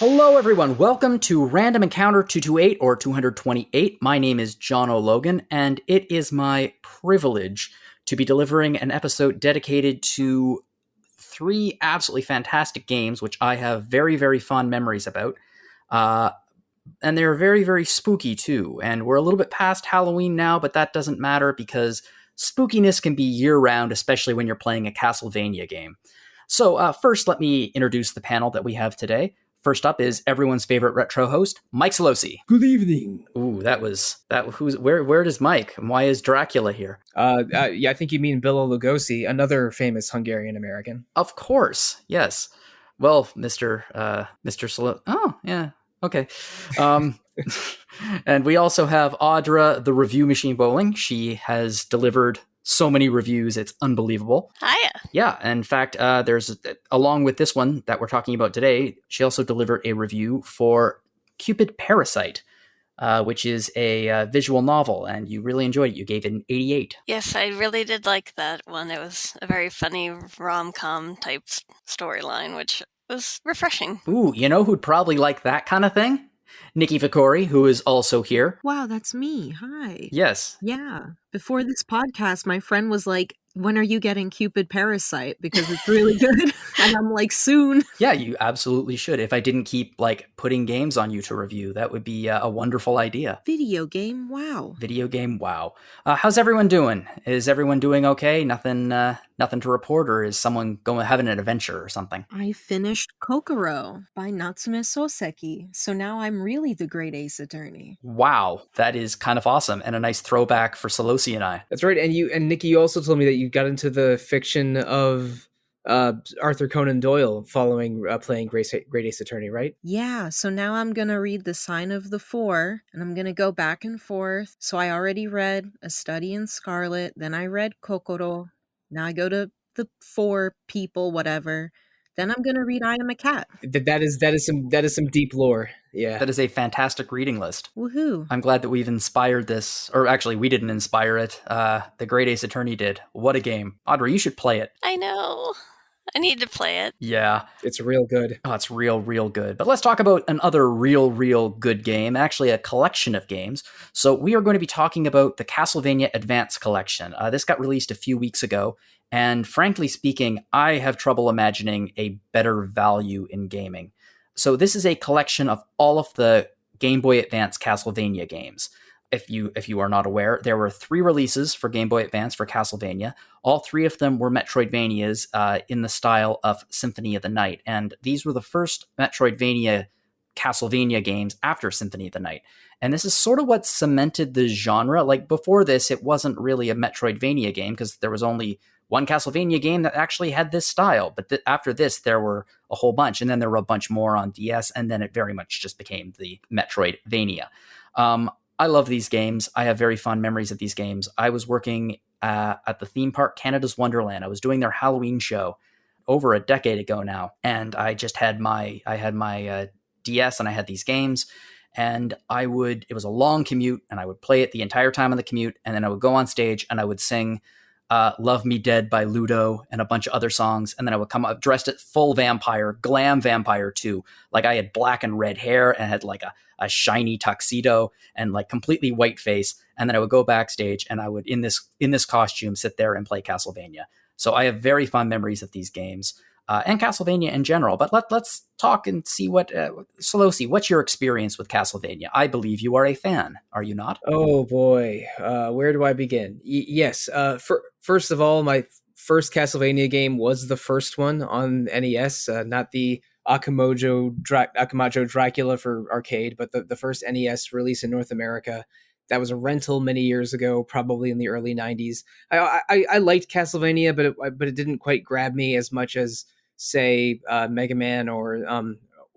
Hello, everyone. Welcome to Random Encounter 228 or 228. My name is Jono Logan, and it is my privilege to be delivering an episode dedicated to three absolutely fantastic games, which I have very, very fond memories about. And they're very, very spooky, too. And we're a little bit past Halloween now, but that doesn't matter because spookiness can be year-round, especially when you're playing a Castlevania game. So first, let me introduce the panel that we have today. First up is everyone's favorite retro host, Mike Sollosi. Good evening. Ooh, where does Mike? And why is Dracula here? Yeah, I think you mean Bela Lugosi, another famous Hungarian American. Of course, yes. Well, Mr. Sollosi. Oh, yeah. Okay. And we also have Audra, the review machine bowling. She has delivered so many reviews, it's unbelievable. Hiya. Yeah, in fact, along with this one that we're talking about today, she also delivered a review for Cupid Parasite, which is a visual novel, and you really enjoyed it. You gave it an 88. Yes, I really did like that one. It was a very funny rom-com type storyline, which was refreshing. Ooh, you know who'd probably like that kind of thing? Niki Fakhoori, who is also here. Wow, that's me. Hi. Yes. Yeah. Before this podcast, my friend was like, when are you getting Cupid Parasite? Because it's really good. And I'm like, soon. Yeah, you absolutely should. If I didn't keep putting games on you to review, that would be a wonderful idea. Video game, wow. Video game, wow. How's everyone doing? Is everyone doing okay? Nothing to report, or is someone having an adventure or something? I finished Kokoro by Natsume Soseki, so now I'm really the great ace attorney. Wow, that is kind of awesome, and a nice throwback for Sollosi and I. That's right, and Niki, you also told me that you got into the fiction of Arthur Conan Doyle following playing Great Ace Attorney, right? Yeah, so now I'm going to read The Sign of the Four, and I'm going to go back and forth. So I already read A Study in Scarlet, then I read Kokoro, now I go to the Four People, whatever. Then I'm going to read I Am a Cat. That is some deep lore. Yeah. That is a fantastic reading list. Woohoo. I'm glad that we've inspired this, or actually we didn't inspire it. The Great Ace Attorney did. What a game. Audra, you should play it. I know. I need to play it. Yeah. It's real good. Oh, it's real, real good. But let's talk about another real, real good game, actually a collection of games. So we are going to be talking about the Castlevania Advance Collection. This got released a few weeks ago, and frankly speaking, I have trouble imagining a better value in gaming. So this is a collection of all of the Game Boy Advance Castlevania games. If you are not aware, there were 3 releases for Game Boy Advance for Castlevania. All 3 of them were Metroidvanias in the style of Symphony of the Night. And these were the first Metroidvania Castlevania games after Symphony of the Night. And this is sort of what cemented the genre. Like before this, it wasn't really a Metroidvania game because there was only one Castlevania game that actually had this style. But after this, there were a whole bunch. And then there were a bunch more on DS. And then it very much just became the Metroidvania. I love these games. I have very fond memories of these games. I was working at the theme park Canada's Wonderland. I was doing their Halloween show over a decade ago now, and I just had my DS and I had these games, and it was a long commute, and I would play it the entire time on the commute, and then I would go on stage and I would sing Love Me Dead by Ludo and a bunch of other songs, and then I would come up dressed at full vampire, glam vampire too. Like I had black and red hair and had like a shiny tuxedo and like completely white face, and then I would go backstage and I would in this costume sit there and play Castlevania. So I have very fond memories of these games and Castlevania in general. But let's talk and see what Sollosi, what's your experience with Castlevania? I believe you are a fan, are you not? Oh boy, where do I begin? Yes, first of all, my first Castlevania game was the first one on NES, not the Akumajo Dracula for arcade, but the first NES release in North America. That was a rental many years ago, probably in the early 90s. I liked Castlevania, but it didn't quite grab me as much as, say, Mega Man or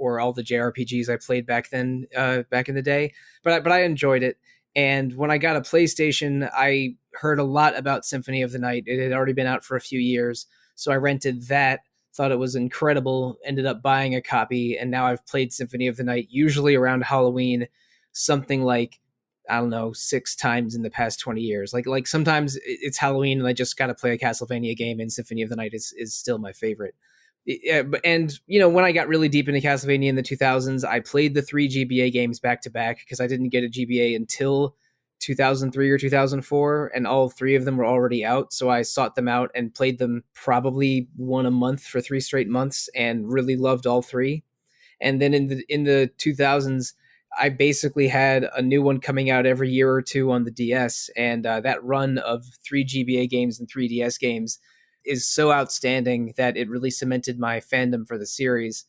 all the JRPGs I played back in the day. But I enjoyed it. And when I got a PlayStation, I heard a lot about Symphony of the Night. It had already been out for a few years, so I rented that. Thought it was incredible, ended up buying a copy, and now I've played Symphony of the Night usually around Halloween, something like, I don't know, 6 times in the past 20 years. Like sometimes it's Halloween and I just got to play a Castlevania game, and Symphony of the Night is still my favorite. And when I got really deep into Castlevania in the 2000s, I played the 3 GBA games back to back because I didn't get a GBA until 2003 or 2004, and all 3 of them were already out. So I sought them out and played them probably one a month for 3 straight months, and really loved all 3. And then in the 2000s, I basically had a new one coming out every year or two on the DS, and that run of 3 GBA games and 3 DS games is so outstanding that it really cemented my fandom for the series.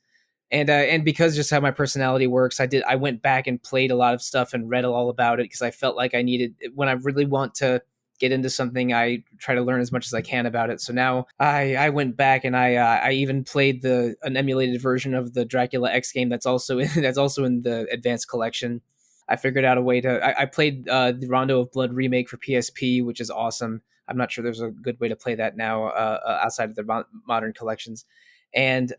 And because just how my personality works, I went back and played a lot of stuff and read all about it because I felt like I needed, when I really want to get into something, I try to learn as much as I can about it. So now I went back and I even played an emulated version of the Dracula X game that's also in the Advance Collection. I figured out a way to. I played the Rondo of Blood remake for PSP, which is awesome. I'm not sure there's a good way to play that now outside of the modern collections. And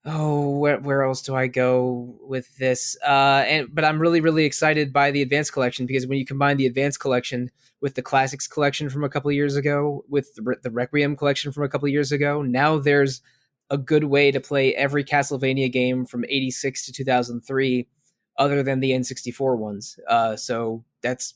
where else do I go with this? But I'm really, really excited by the Advanced Collection, because when you combine the Advanced Collection with the Classics Collection from a couple of years ago, with the Requiem Collection from a couple of years ago, now there's a good way to play every Castlevania game from 86 to 2003, other than the N64 ones. So it's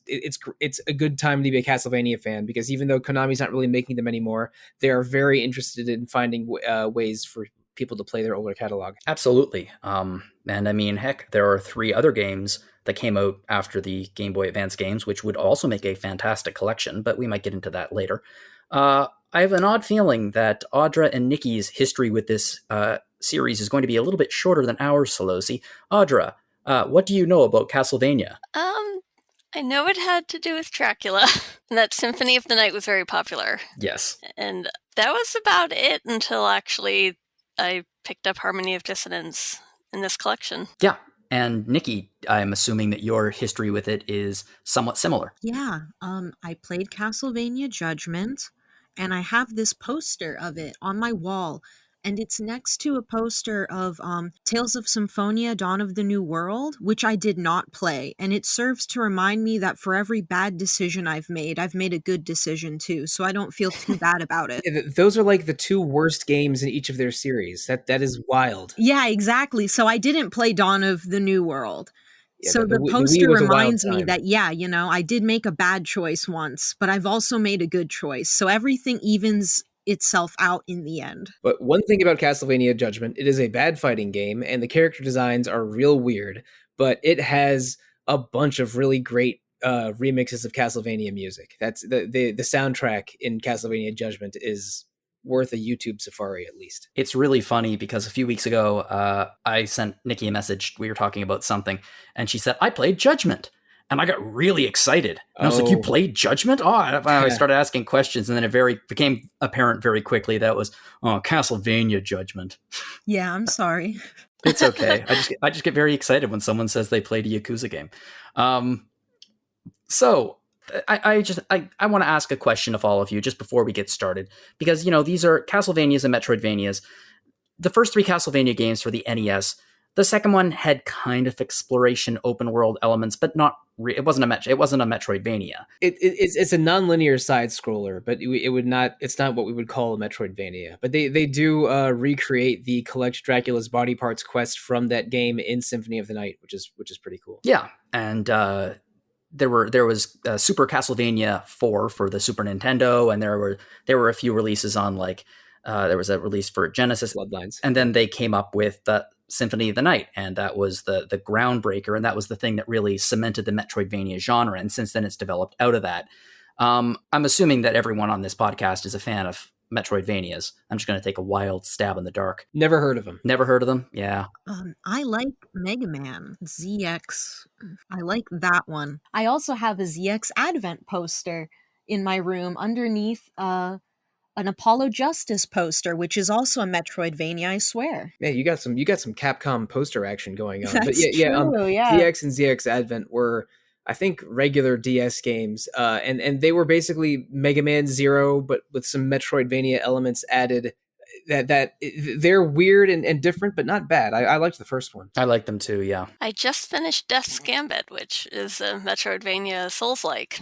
a good time to be a Castlevania fan, because even though Konami's not really making them anymore, they are very interested in finding ways for people to play their older catalog. Absolutely. And I mean, heck, there are 3 other games that came out after the Game Boy Advance games, which would also make a fantastic collection, but we might get into that later. I have an odd feeling that Audra and Niki's history with this series is going to be a little bit shorter than ours, Sollosi. Audra, what do you know about Castlevania? I know it had to do with Dracula, and that Symphony of the Night was very popular. Yes. And that was about it until actually I picked up Harmony of Dissonance in this collection. Yeah. And Niki, I'm assuming that your history with it is somewhat similar. Yeah, I played Castlevania Judgment, and I have this poster of it on my wall, and it's next to a poster of Tales of Symphonia, Dawn of the New World, which I did not play, and it serves to remind me that for every bad decision I've made a good decision too, so I don't feel too bad about it. Those are like the 2 worst games in each of their series. That is wild. Yeah, exactly. So I didn't play Dawn of the New World. Yeah, so the Wii poster was a wild reminds me time. that, I did make a bad choice once, but I've also made a good choice. So everything evens itself out in the end. But one thing about Castlevania Judgment, it is a bad fighting game, and the character designs are real weird, but it has a bunch of really great remixes of Castlevania music. That's the soundtrack in Castlevania Judgment is worth a YouTube safari at least. It's really funny because a few weeks ago, I sent Niki a message. We were talking about something, and she said, I played Judgment. And I got really excited. And I was like, you played Judgment? I started asking questions, and then it became apparent very quickly that it was Castlevania Judgment. Yeah, I'm sorry. It's okay. I just get very excited when someone says they played a Yakuza game. So I want to ask a question of all of you just before we get started, because these are Castlevanias and Metroidvanias. The first 3 Castlevania games for the NES. The second one had kind of exploration, open world elements, but not. It wasn't a Metroidvania. It's a non-linear side scroller, but it's not what we would call a Metroidvania. But they do recreate the collect Dracula's body parts quest from that game in Symphony of the Night, which is pretty cool. Yeah, and there was Super Castlevania 4 for the Super Nintendo, and there were a few releases on there was a release for Genesis, Bloodlines, and then they came up with the Symphony of the Night, and that was the groundbreaker, and that was the thing that really cemented the Metroidvania genre, and since then it's developed out of that. I'm assuming that everyone on this podcast is a fan of Metroidvanias. I'm just going to take a wild stab in the dark. Never heard of them. Never heard of them? Yeah. I like Mega Man ZX. I like that one. I also have a ZX Advent poster in my room underneath an Apollo Justice poster, which is also a Metroidvania, I swear. Yeah, you got some Capcom poster action going on. That's but yeah, true, yeah. ZX and ZX Advent were, I think, regular DS games, and they were basically Mega Man Zero, but with some Metroidvania elements added. That they're weird and different, but not bad. I liked the first one. I like them too, yeah. I just finished Death's Gambit, which is a Metroidvania Souls-like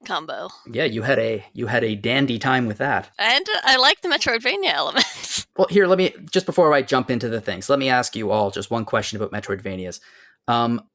combo. Yeah, you had a dandy time with that. And I like the Metroidvania elements. games. Well, here, just before I jump into the things, let me ask you all just one question about Metroidvanias.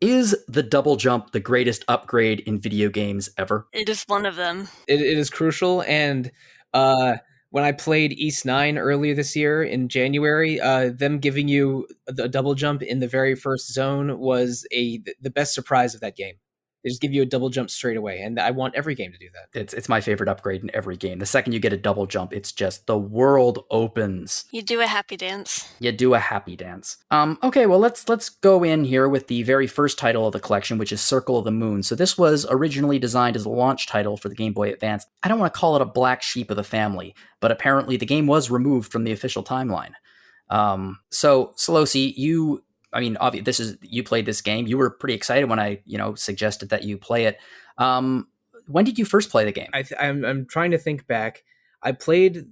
Is the double jump the greatest upgrade in video games ever? It is one of them. It is crucial, and when I played East 9 earlier this year in January, them giving you the double jump in the very first zone was the best surprise of that game. They just give you a double jump straight away, and I want every game to do that. It's my favorite upgrade in every game. The second you get a double jump, it's just the world opens. You do a happy dance. You do a happy dance. Okay, well let's go in here with the very first title of the collection, which is Circle of the Moon. So this was originally designed as a launch title for the Game Boy Advance. I don't want to call it a black sheep of the family, but apparently the game was removed from the official timeline. So Sollosi, you played this game. You were pretty excited when I, suggested that you play it. When did you first play the game? I'm trying to think back. I played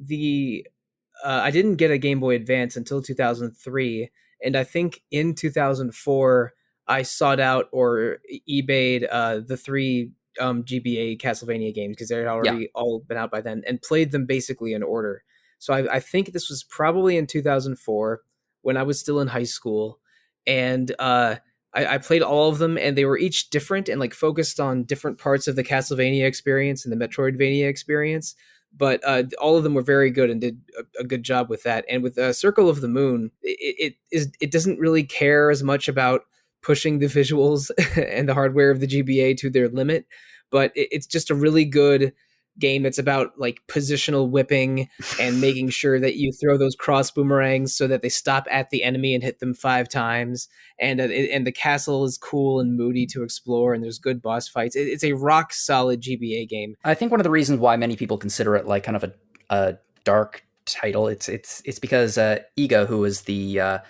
I didn't get a Game Boy Advance until 2003, and I think in 2004 I sought out or eBayed the three GBA Castlevania games because they had already all been out by then, and played them basically in order. So I think this was probably in 2004 when I was still in high school, and I played all of them, and they were each different and like focused on different parts of the Castlevania experience and the Metroidvania experience. But all of them were very good and did a good job with that. And with Circle of the Moon, it doesn't really care as much about pushing the visuals and the hardware of the GBA to their limit, but it's just a really good game that's about like positional whipping and making sure that you throw those cross boomerangs so that they stop at the enemy and hit them 5 times. And the castle is cool and moody to explore, and there's good boss fights. It's a rock solid GBA game. I think one of the reasons why many people consider it like kind of a dark title, it's because Iga, who is the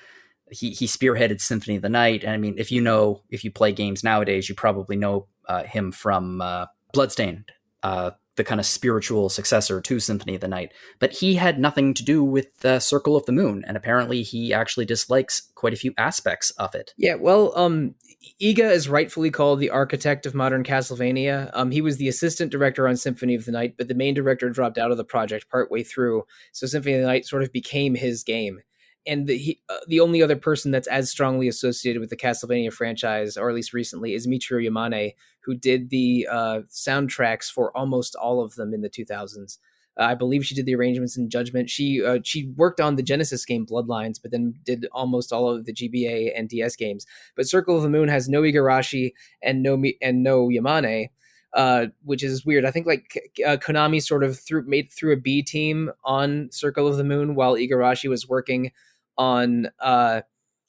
he spearheaded Symphony of the Night, and I mean, if you play games nowadays, you probably know him from Bloodstained, the kind of spiritual successor to Symphony of the Night. But he had nothing to do with Circle of the Moon, and apparently he actually dislikes quite a few aspects of it. Yeah, well, Iga is rightfully called the architect of modern Castlevania. He was the assistant director on Symphony of the Night, but the main director dropped out of the project partway through, so Symphony of the Night sort of became his game. And the only other person that's as strongly associated with the Castlevania franchise, or at least recently, is Michiru Yamane, who did the soundtracks for almost all of them in the 2000s. I believe she did the arrangements in Judgment. She worked on the Genesis game Bloodlines, but then did almost all of the GBA and DS games. But Circle of the Moon has no Igarashi and no Yamane, which is weird. I think Konami sort of threw a B team on Circle of the Moon while Igarashi was working on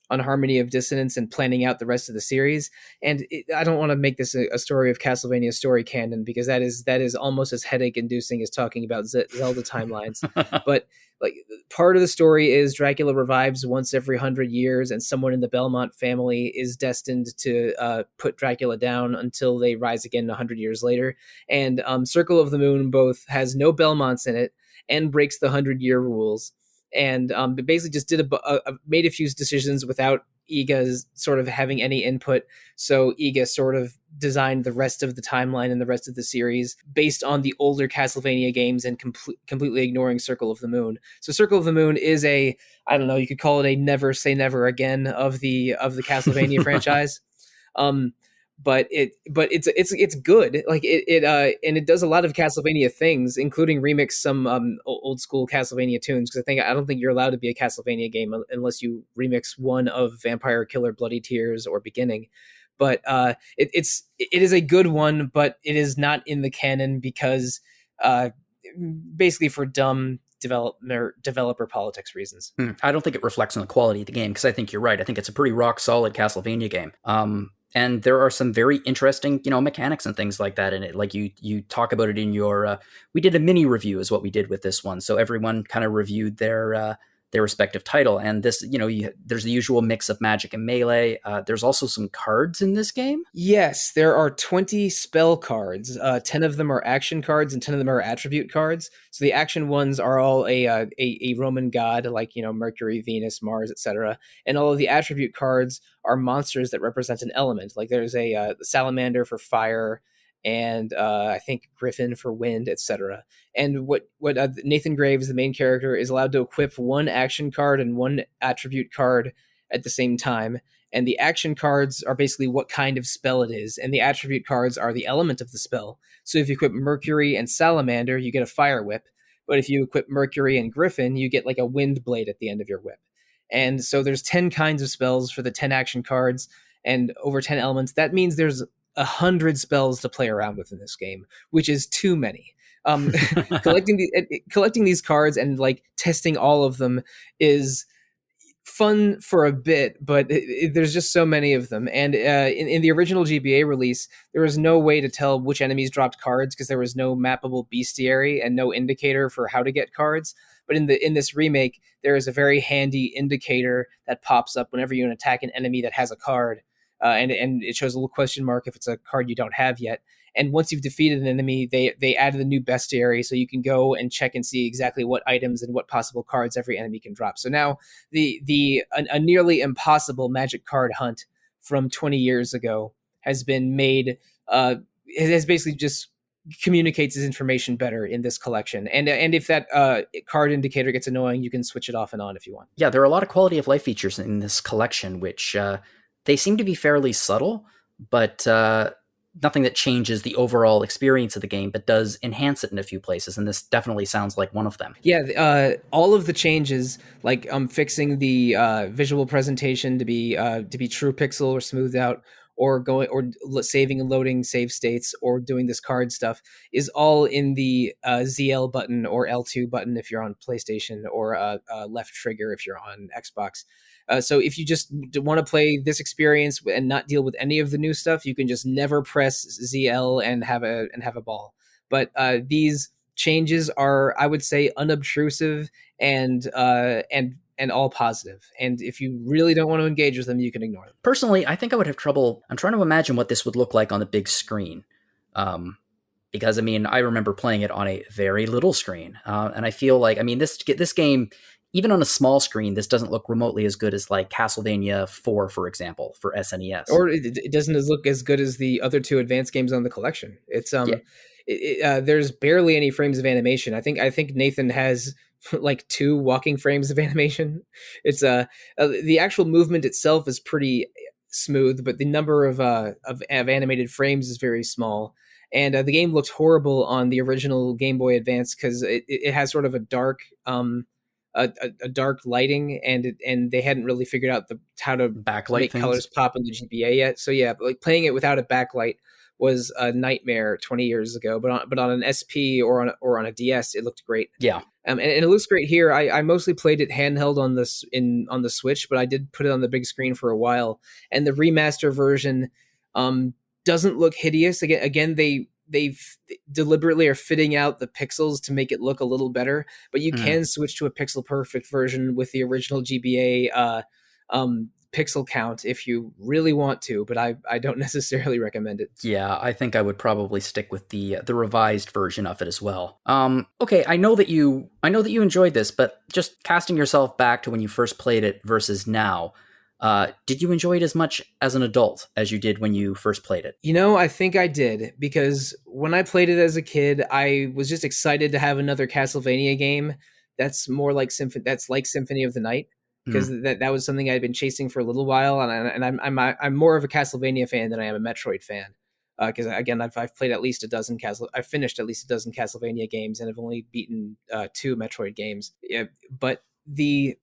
Harmony of Dissonance and planning out the rest of the series. And I don't want to make this a story of Castlevania story canon, because that is almost as headache inducing as talking about Zelda timelines. But like, part of the story is Dracula revives once every 100 years, and someone in the Belmont family is destined to put Dracula down until they rise again 100 years later. And Circle of the Moon both has no Belmonts in it and breaks the 100-year rules. And basically just made a few decisions without Iga sort of having any input. So Iga sort of designed the rest of the timeline and the rest of the series based on the older Castlevania games and completely ignoring Circle of the Moon. So Circle of the Moon is I don't know, you could call it a never say never again of the Castlevania franchise. But it's good. Like and it does a lot of Castlevania things, including remix some old school Castlevania tunes. Because I don't think you're allowed to be a Castlevania game unless you remix one of Vampire Killer, Bloody Tears, or Beginning. But it is a good one, but it is not in the canon because basically for dumb developer politics reasons. I don't think it reflects on the quality of the game, because I think you're right. I think it's a pretty rock solid Castlevania game. And there are some very interesting, mechanics and things like that in it. Like you talk about it in your, we did a mini review is what we did with this one. So everyone kind of reviewed their respective title. And this, there's the usual mix of magic and melee. There's also some cards in this game. Yes, there are 20 spell cards. 10 of them are action cards and 10 of them are attribute cards. So the action ones are all a Roman god, like, Mercury, Venus, Mars, etc. And all of the attribute cards are monsters that represent an element. Like there's a salamander for fire, and I think Griffin for wind, etc. And what Nathan Graves, the main character, is allowed to equip one action card and one attribute card at the same time. And the action cards are basically what kind of spell it is, and the attribute cards are the element of the spell. So if you equip Mercury and Salamander, you get a fire whip. But if you equip Mercury and Griffin, you get like a wind blade at the end of your whip. And so there's 10 kinds of spells for the 10 action cards and over 10 elements. That means there's 100 spells to play around with in this game, which is too many. Collecting these cards and like testing all of them is fun for a bit, but there's just so many of them. And in the original GBA release, there was no way to tell which enemies dropped cards because there was no mappable bestiary and no indicator for how to get cards. But in this remake, there is a very handy indicator that pops up whenever you attack an enemy that has a card, and it shows a little question mark if it's a card you don't have yet. And once you've defeated an enemy, they added a new bestiary, so you can go and check and see exactly what items and what possible cards every enemy can drop. So now a nearly impossible magic card hunt from 20 years ago has been made. It has basically just communicates his information better in this collection. And if that card indicator gets annoying, you can switch it off and on if you want. Yeah, there are a lot of quality of life features in this collection, which they seem to be fairly subtle, but nothing that changes the overall experience of the game, but does enhance it in a few places. And this definitely sounds like one of them. Yeah, all of the changes, like fixing the visual presentation to be true pixel or smoothed out, or saving and loading save states, or doing this card stuff, is all in the ZL button or L2 button if you're on PlayStation, or left trigger if you're on Xbox. So if you just want to play this experience and not deal with any of the new stuff, you can just never press ZL and have a ball. But these changes are, I would say, unobtrusive and all positive. And if you really don't want to engage with them, you can ignore them. Personally, I think I would have trouble. I'm trying to imagine what this would look like on the big screen. Because, I mean, I remember playing it on a very little screen. And I feel like, I mean, this game, even on a small screen, this doesn't look remotely as good as like Castlevania 4, for example, for SNES. Or it doesn't look as good as the other two advanced games on the collection. It's there's barely any frames of animation. I think Nathan has like 2 walking frames of animation. It's the actual movement itself is pretty smooth, but the number of animated frames is very small. And the game looked horrible on the original Game Boy Advance because it has sort of a dark a dark lighting, and they hadn't really figured out how to backlight make things. Colors pop in the GBA yet. So yeah, like playing it without a backlight was a nightmare 20 years ago. But on an SP or on a DS, it looked great. Yeah, and it looks great here. I mostly played it handheld on the Switch, but I did put it on the big screen for a while. And the remaster version doesn't look hideous. Again, they deliberately are fitting out the pixels to make it look a little better, but you can switch to a pixel perfect version with the original GBA pixel count if you really want to, but I don't necessarily recommend it. Yeah, I think I would probably stick with the revised version of it as well. Okay, I know that you enjoyed this, but just casting yourself back to when you first played it versus now, did you enjoy it as much as an adult as you did when you first played it? You know, I think I did, because when I played it as a kid, I was just excited to have another Castlevania game that's more like Symphony of the Night, because that was something I'd been chasing for a little while, and I'm more of a Castlevania fan than I am a Metroid fan. Because again, I've played at least I've finished at least a dozen Castlevania games, and I've only beaten 2 Metroid games. Yeah, but the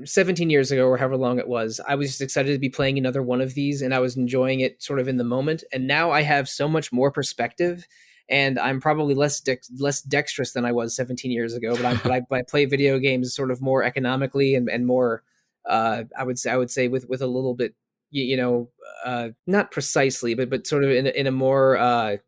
17 years ago, or however long it was, I was just excited to be playing another one of these, and I was enjoying it sort of in the moment. And now I have so much more perspective, and I'm probably less dexterous than I was 17 years ago. But I play video games sort of more economically and more. I would say with a little bit, not precisely, but sort of in a more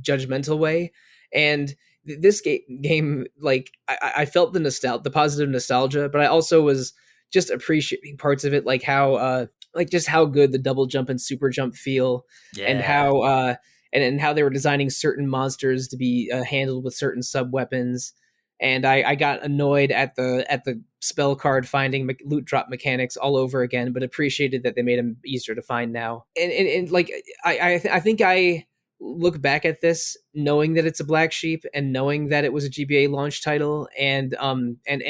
judgmental way. And this game, like I felt the positive nostalgia, but I also was just appreciating parts of it, like how just how good the double jump and super jump feel, and how and how they were designing certain monsters to be handled with certain sub weapons. And I got annoyed at the spell card finding loot drop mechanics all over again, but appreciated that they made them easier to find now. And like I think I look back at this knowing that it's a black sheep and knowing that it was a GBA launch title, and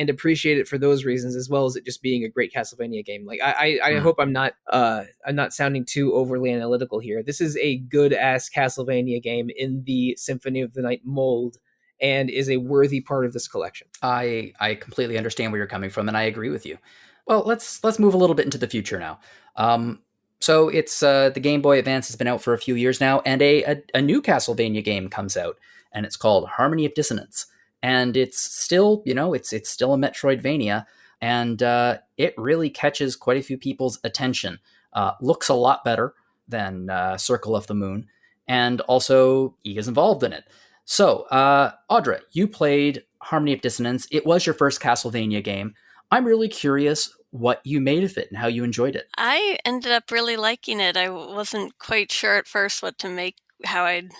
appreciate it for those reasons, as well as it just being a great Castlevania game. Like I hope I'm not sounding too overly analytical here. This is a good ass Castlevania game in the Symphony of the Night mold, and is a worthy part of this collection. I completely understand where you're coming from, and I agree with you. Well, let's move a little bit into the future now. So it's the Game Boy Advance has been out for a few years now, and a new Castlevania game comes out, and it's called Harmony of Dissonance, and it's still it's still a Metroidvania, and it really catches quite a few people's attention. Looks a lot better than Circle of the Moon, and also Iga's involved in it. So, Audra, you played Harmony of Dissonance. It was your first Castlevania game. I'm really curious what you made of it and how you enjoyed it. I ended up really liking it. I wasn't quite sure at first how I'd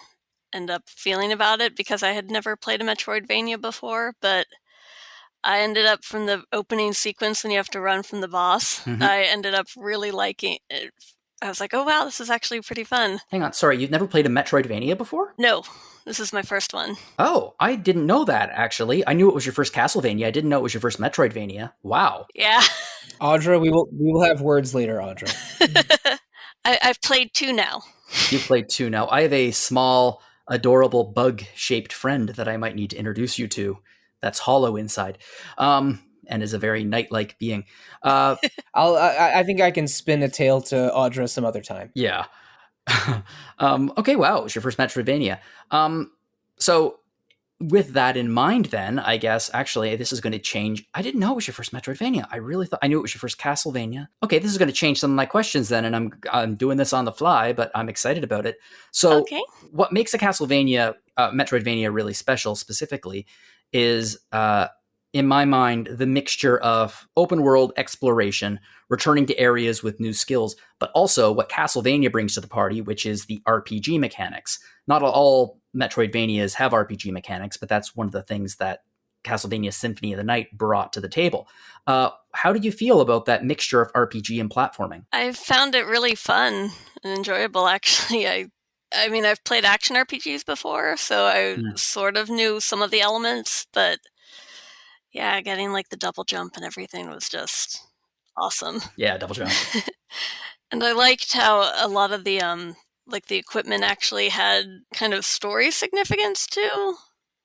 end up feeling about it, because I had never played a Metroidvania before, but I ended up, from the opening sequence when you have to run from the boss, I ended up really liking it. I was like, oh wow, this is actually pretty fun. Hang on, sorry, you've never played a Metroidvania before? No, this is my first one. Oh, I didn't know that, actually. I knew it was your first Castlevania. I didn't know it was your first Metroidvania. Wow. Yeah. Audra, we will have words later, Audra. I've played 2 now. You've played 2 now. I have a small, adorable bug-shaped friend that I might need to introduce you to that's hollow inside, and is a very knight-like being. I think I can spin a tale to Audra some other time. Yeah. Okay, wow, it was your first Metroidvania. So with that in mind, then, I guess, actually, this is going to change. I didn't know it was your first Metroidvania. I really thought I knew it was your first Castlevania. Okay, this is going to change some of my questions then, and I'm doing this on the fly, but I'm excited about it. So Okay. what makes a Castlevania, Metroidvania really special specifically is, in my mind, the mixture of open world exploration, returning to areas with new skills, but also what Castlevania brings to the party, which is the RPG mechanics. Not all Metroidvanias have RPG mechanics, but that's one of the things that Castlevania Symphony of the Night brought to the table. How did you feel about that mixture of RPG and platforming? I found it really fun and enjoyable, actually. I mean, I've played action RPGs before, so I sort of knew some of the elements, but yeah, getting like the double jump and everything was just awesome. Yeah, double jump. And I liked how a lot of the like the equipment actually had kind of story significance too.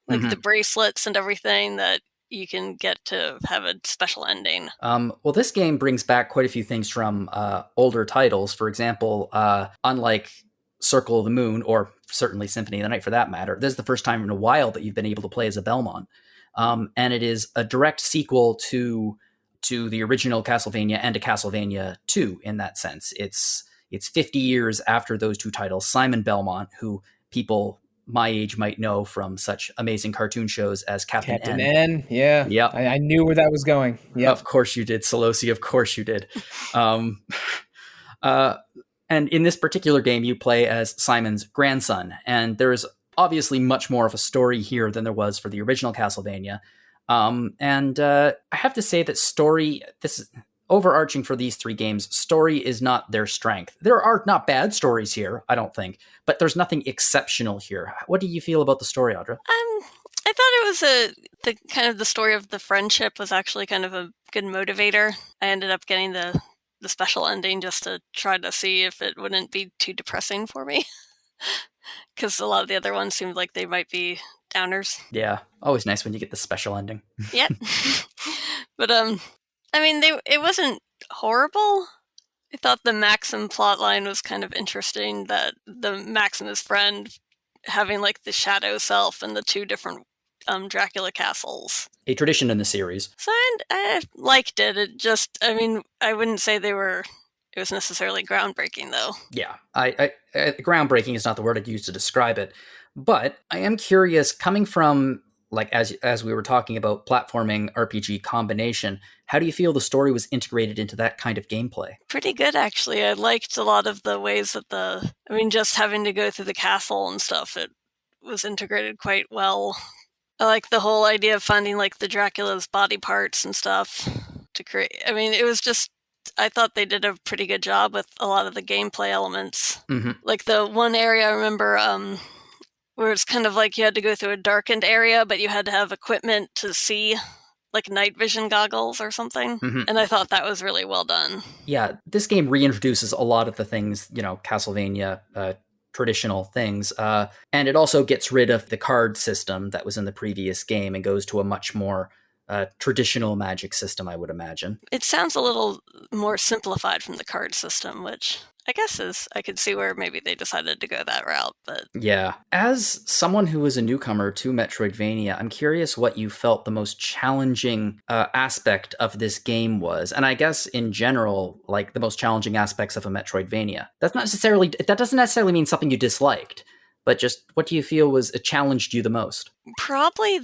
Like the bracelets and everything, that you can get to have a special ending. Well, this game brings back quite a few things from older titles. For example, unlike Circle of the Moon, or certainly Symphony of the Night for that matter, this is the first time in a while that you've been able to play as a Belmont. And it is a direct sequel to the original Castlevania and to Castlevania 2 in that sense. It's 50 years after those 2 titles. Simon Belmont, who people my age might know from such amazing cartoon shows as Captain N. Yeah. Yep. I knew where that was going. Yeah. Of course you did, Sollosi. Of course you did. And in this particular game, you play as Simon's grandson. And there's obviously much more of a story here than there was for the original Castlevania. And I have to say that story, this is overarching for these 3 games, story is not their strength. There are not bad stories here, I don't think, but there's nothing exceptional here. What do you feel about the story, Audra? I thought it was the kind of the story of the friendship was actually kind of a good motivator. I ended up getting the special ending just to try to see if it wouldn't be too depressing for me. Because a lot of the other ones seemed like they might be downers. Yeah, always nice when you get the special ending. Yep. But I mean, it wasn't horrible. I thought the Maxim plotline was kind of interesting, that the Maximus friend having like the shadow self and the 2 different Dracula castles. A tradition in the series. So I liked it. It just, I mean, I wouldn't say it was necessarily groundbreaking, though. Yeah, I groundbreaking is not the word I'd use to describe it, but I am curious, coming from, like, as we were talking about platforming RPG combination, how do you feel the story was integrated into that kind of gameplay? Pretty good, actually. I liked a lot of the ways that just having to go through the castle and stuff, it was integrated quite well. I like the whole idea of finding like the Dracula's body parts and stuff to create. I mean, it was just I thought they did a pretty good job with a lot of the gameplay elements. Mm-hmm. Like the one area I remember where it's kind of like you had to go through a darkened area, but you had to have equipment to see, like night vision goggles or something. Mm-hmm. And I thought that was really well done. Yeah, this game reintroduces a lot of the things, Castlevania traditional things. And it also gets rid of the card system that was in the previous game and goes to a much more traditional magic system, I would imagine. It sounds a little more simplified from the card system, which I guess I could see where maybe they decided to go that route, but yeah. As someone who is a newcomer to Metroidvania, I'm curious what you felt the most challenging aspect of this game was, and I guess in general, like the most challenging aspects of a Metroidvania. That doesn't necessarily mean something you disliked, but just what do you feel was it challenged you the most? probably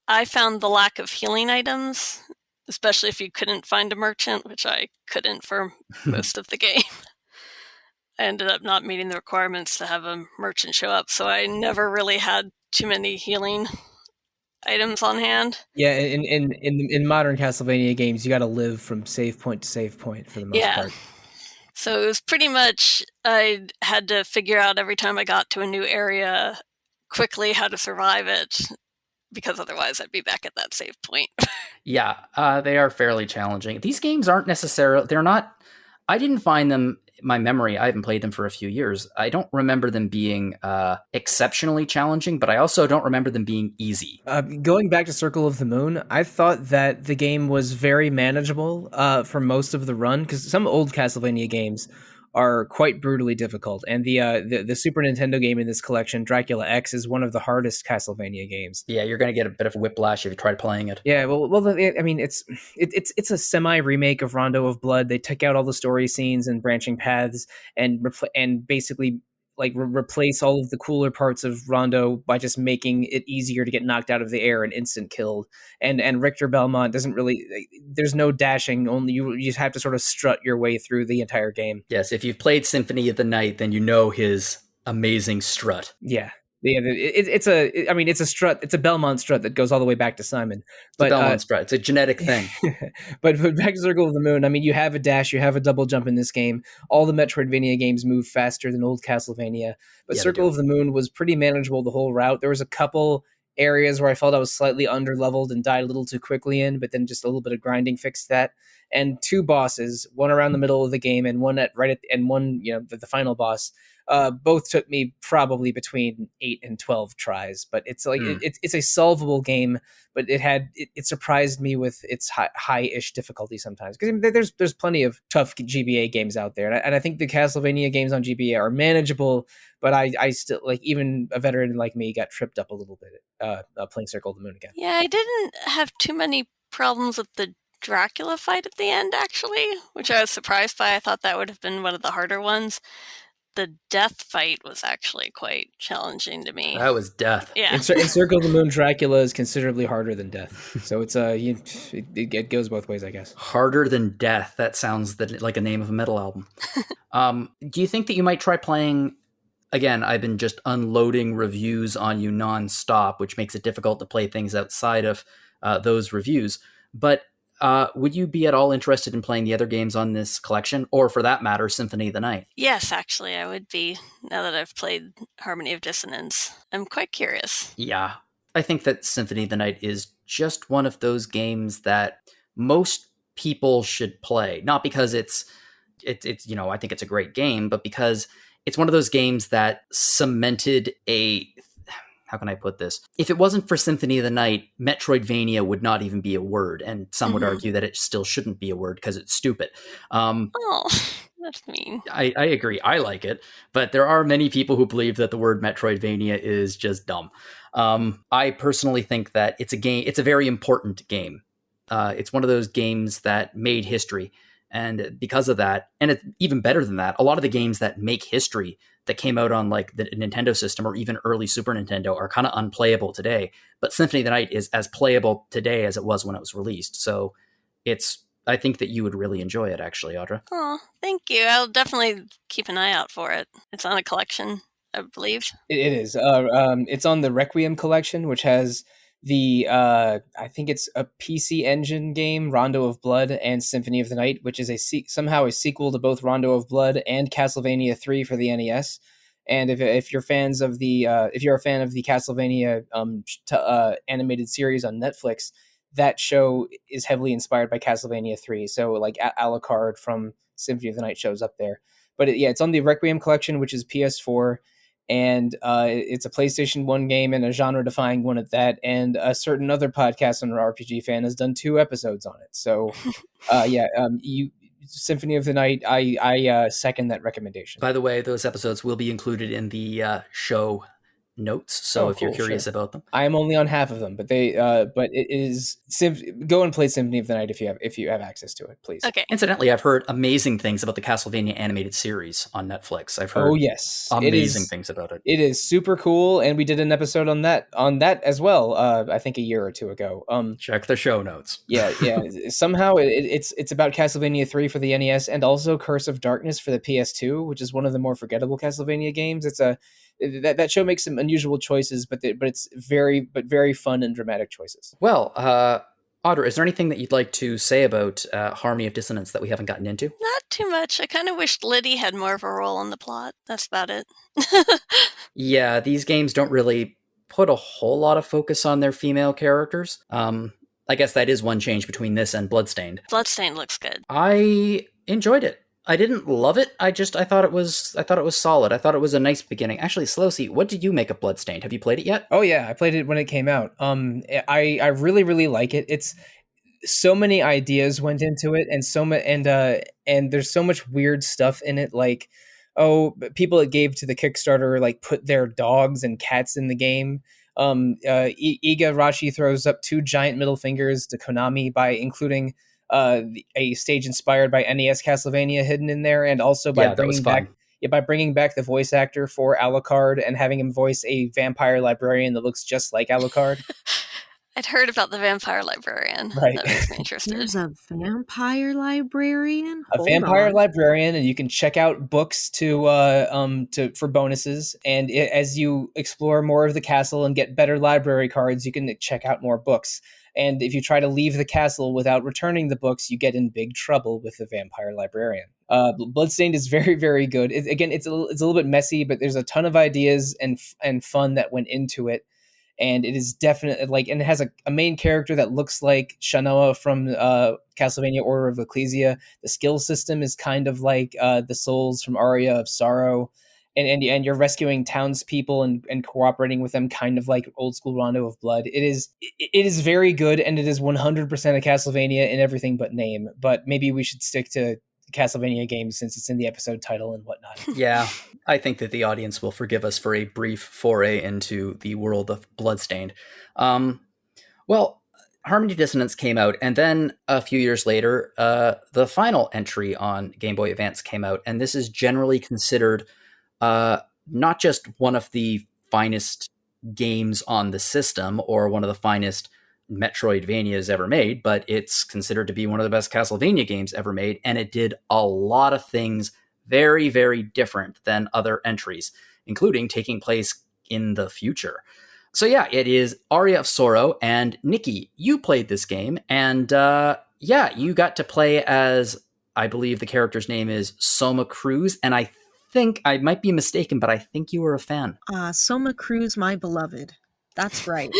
I found the lack of healing items, especially if you couldn't find a merchant, which I couldn't for most of the game. I ended up not meeting the requirements to have a merchant show up, so I never really had too many healing items on hand. Yeah, in modern Castlevania games, you got to live from save point to save point for the most part. So it was pretty much I had to figure out every time I got to a new area quickly how to survive it, because otherwise I'd be back at that save point. Yeah, they are fairly challenging. These games aren't necessarily, I didn't find them, my memory, I haven't played them for a few years. I don't remember them being exceptionally challenging, but I also don't remember them being easy. Going back to Circle of the Moon, I thought that the game was very manageable for most of the run, because some old Castlevania games are quite brutally difficult, and the Super Nintendo game in this collection, Dracula X, is one of the hardest Castlevania games. Yeah, you're going to get a bit of whiplash if you try playing it. Yeah, I mean, it's a semi remake of Rondo of Blood. They took out all the story scenes and branching paths and basically like replace all of the cooler parts of Rondo by just making it easier to get knocked out of the air and instant killed. And Richter Belmont doesn't really, there's no dashing, only you just have to sort of strut your way through the entire game. Yes, if you've played Symphony of the Night, then you know his amazing strut. Yeah. Yeah, it's a strut. It's a Belmont strut that goes all the way back to Simon. But Belmont strut. It's a genetic thing. but back to Circle of the Moon. I mean, you have a dash, you have a double jump in this game. All the Metroidvania games move faster than old Castlevania. But Circle of the Moon was pretty manageable the whole route. There was a couple areas where I felt I was slightly underleveled and died a little too quickly in, but then just a little bit of grinding fixed that. And two bosses, one around the middle of the game and one the final boss. Both took me probably between 8 and 12 tries, but it's like it's a solvable game. But it surprised me with its high-ish difficulty sometimes, because there's plenty of tough GBA games out there, and I think the Castlevania games on GBA are manageable. But I still, like, even a veteran like me got tripped up a little bit playing Circle of the Moon again. Yeah, I didn't have too many problems with the Dracula fight at the end, actually, which I was surprised by. I thought that would have been one of the harder ones. The death fight was actually quite challenging to me. That was death. Yeah. In Circle of the Moon, Dracula is considerably harder than death. So it's it goes both ways, I guess. Harder than death. That sounds like a name of a metal album. Do you think that you might try playing? Again, I've been just unloading reviews on you nonstop, which makes it difficult to play things outside of those reviews. But would you be at all interested in playing the other games on this collection, or for that matter, Symphony of the Night? Yes, actually, I would be, now that I've played Harmony of Dissonance. I'm quite curious. Yeah, I think that Symphony of the Night is just one of those games that most people should play. Not because it's I think it's a great game, but because it's one of those games that cemented how can I put this? If it wasn't for Symphony of the Night, Metroidvania would not even be a word, and some would argue that it still shouldn't be a word because it's stupid. That's mean. I agree. I like it, but there are many people who believe that the word Metroidvania is just dumb. I personally think that it's a very important game. It's one of those games that made history. And because of that, and it's even better than that, a lot of the games that make history that came out on like the Nintendo system or even early Super Nintendo are kind of unplayable today. But Symphony of the Night is as playable today as it was when it was released. So I think that you would really enjoy it, actually, Audra. Oh, thank you. I'll definitely keep an eye out for it. It's on a collection, I believe. It is. It's on the Requiem collection, which has the I think it's a PC Engine game, Rondo of Blood and Symphony of the Night, which is somehow a sequel to both Rondo of Blood and Castlevania 3 for the NES. And if you're fans of the if you're a fan of the Castlevania animated series on Netflix, that show is heavily inspired by Castlevania 3. So like Alucard from Symphony of the Night shows up there. But it's on the Requiem collection, which is PS4. And it's a PlayStation 1 game and a genre-defying one at that. And a certain other podcast on an RPG fan has done 2 episodes on it. So, Symphony of the Night, I second that recommendation. By the way, those episodes will be included in the show notes, so if you're curious about them. I am only on half of them, but but it is go and play Symphony of the Night if you have access to it, please. Okay. Incidentally, I've heard amazing things about the Castlevania animated series on Netflix. I've heard amazing things about it. It is super cool, and we did an episode on that as well. I think a year or 2 ago. Check the show notes. Yeah. Somehow it's about Castlevania 3 for the NES and also Curse of Darkness for the PS2, which is one of the more forgettable Castlevania games. That show makes some unusual choices, but it's very fun and dramatic choices. Well, Audra, is there anything that you'd like to say about Harmony of Dissonance that we haven't gotten into? Not too much. I kind of wished Liddy had more of a role in the plot. That's about it. Yeah, these games don't really put a whole lot of focus on their female characters. I guess that is one change between this and Bloodstained. Bloodstained looks good. I enjoyed it. I didn't love it. I thought it was solid. I thought it was a nice beginning. Actually, Sollosi, what did you make of Bloodstained? Have you played it yet? Oh yeah, I played it when it came out. I really like it. It's so many ideas went into it, and there's so much weird stuff in it. Like, people that gave to the Kickstarter like put their dogs and cats in the game. Iga Rashi throws up 2 giant middle fingers to Konami by including a stage inspired by NES Castlevania hidden in there, and also by bringing back the voice actor for Alucard and having him voice a vampire librarian that looks just like Alucard. I'd heard about the vampire librarian. Right. That makes me interested. There's a vampire librarian? Librarian, and you can check out books for bonuses. And as you explore more of the castle and get better library cards, you can check out more books. And if you try to leave the castle without returning the books, you get in big trouble with the vampire librarian. Bloodstained is very, very good. It's a little bit messy, but there's a ton of ideas and fun that went into it. And it is definitely and it has a main character that looks like Shanoa from Castlevania Order of Ecclesia. The skill system is kind of like the souls from Aria of Sorrow. And you're rescuing townspeople and cooperating with them, kind of like old school Rondo of Blood. It is very good, and it is 100% a Castlevania in everything but name. But maybe we should stick to Castlevania games since it's in the episode title and whatnot. Yeah, I think that the audience will forgive us for a brief foray into the world of Bloodstained. Well, Harmony of Dissonance came out, and then a few years later, the final entry on Game Boy Advance came out, and this is generally considered not just one of the finest games on the system or one of the finest Metroidvanias ever made, but it's considered to be one of the best Castlevania games ever made, and it did a lot of things very, very different than other entries, including taking place in the future. So yeah, it is Aria of Sorrow, and Niki, you played this game, and you got to play as, I believe the character's name is Soma Cruz, and I think, I might be mistaken, but I think you were a fan. Soma Cruz, my beloved. That's right.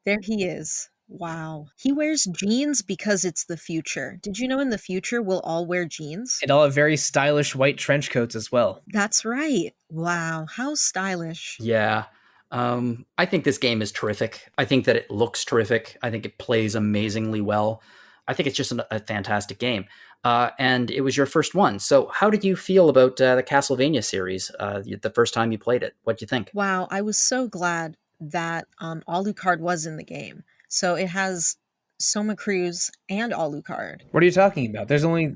There he is. Wow. He wears jeans because it's the future. Did you know in the future we'll all wear jeans? And all have very stylish white trench coats as well. That's right. Wow. How stylish. Yeah. I think this game is terrific. I think that it looks terrific. I think it plays amazingly well. I think it's just a fantastic game. And it was your first one. So how did you feel about the Castlevania series the first time you played it? What'd you think? Wow, I was so glad that Alucard was in the game. So it has Soma Cruz and Alucard. What are you talking about? There's only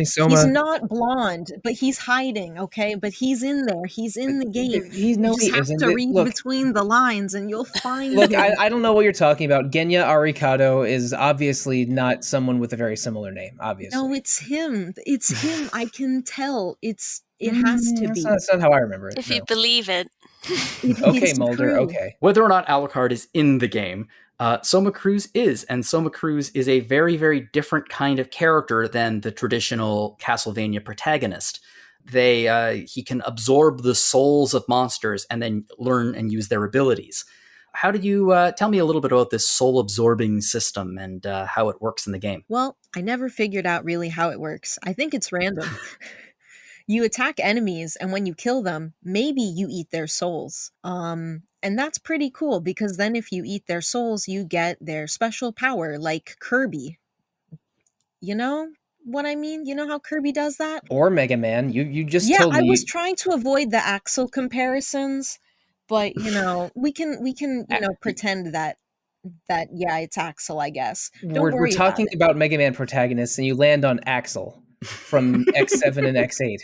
Soma. He's not blonde, but he's hiding, okay? But he's in there. He's in the game. You just have to read between the lines and you'll find him. I don't know what you're talking about. Genya Arikado is obviously not someone with a very similar name, obviously. No, it's him. It's him. I can tell. It has to be. That's not how I remember it. If you believe it. Okay, Mulder, okay. Whether or not Alucard is in the game, Soma Cruz is, and Soma Cruz is a very, very different kind of character than the traditional Castlevania protagonist. He can absorb the souls of monsters and then learn and use their abilities. How did you tell me a little bit about this soul absorbing system and how it works in the game? Well, I never figured out really how it works. I think it's random. You attack enemies, and when you kill them, maybe you eat their souls. And that's pretty cool because then if you eat their souls, you get their special power, like Kirby. You know what I mean? You know how Kirby does that? Or Mega Man. You just Yeah, told me. I was trying to avoid the Axel comparisons, but we can pretend that yeah, it's Axel, I guess. Don't We're worry talking about it. about Mega Man protagonists, and you land on Axel from X7 and X8.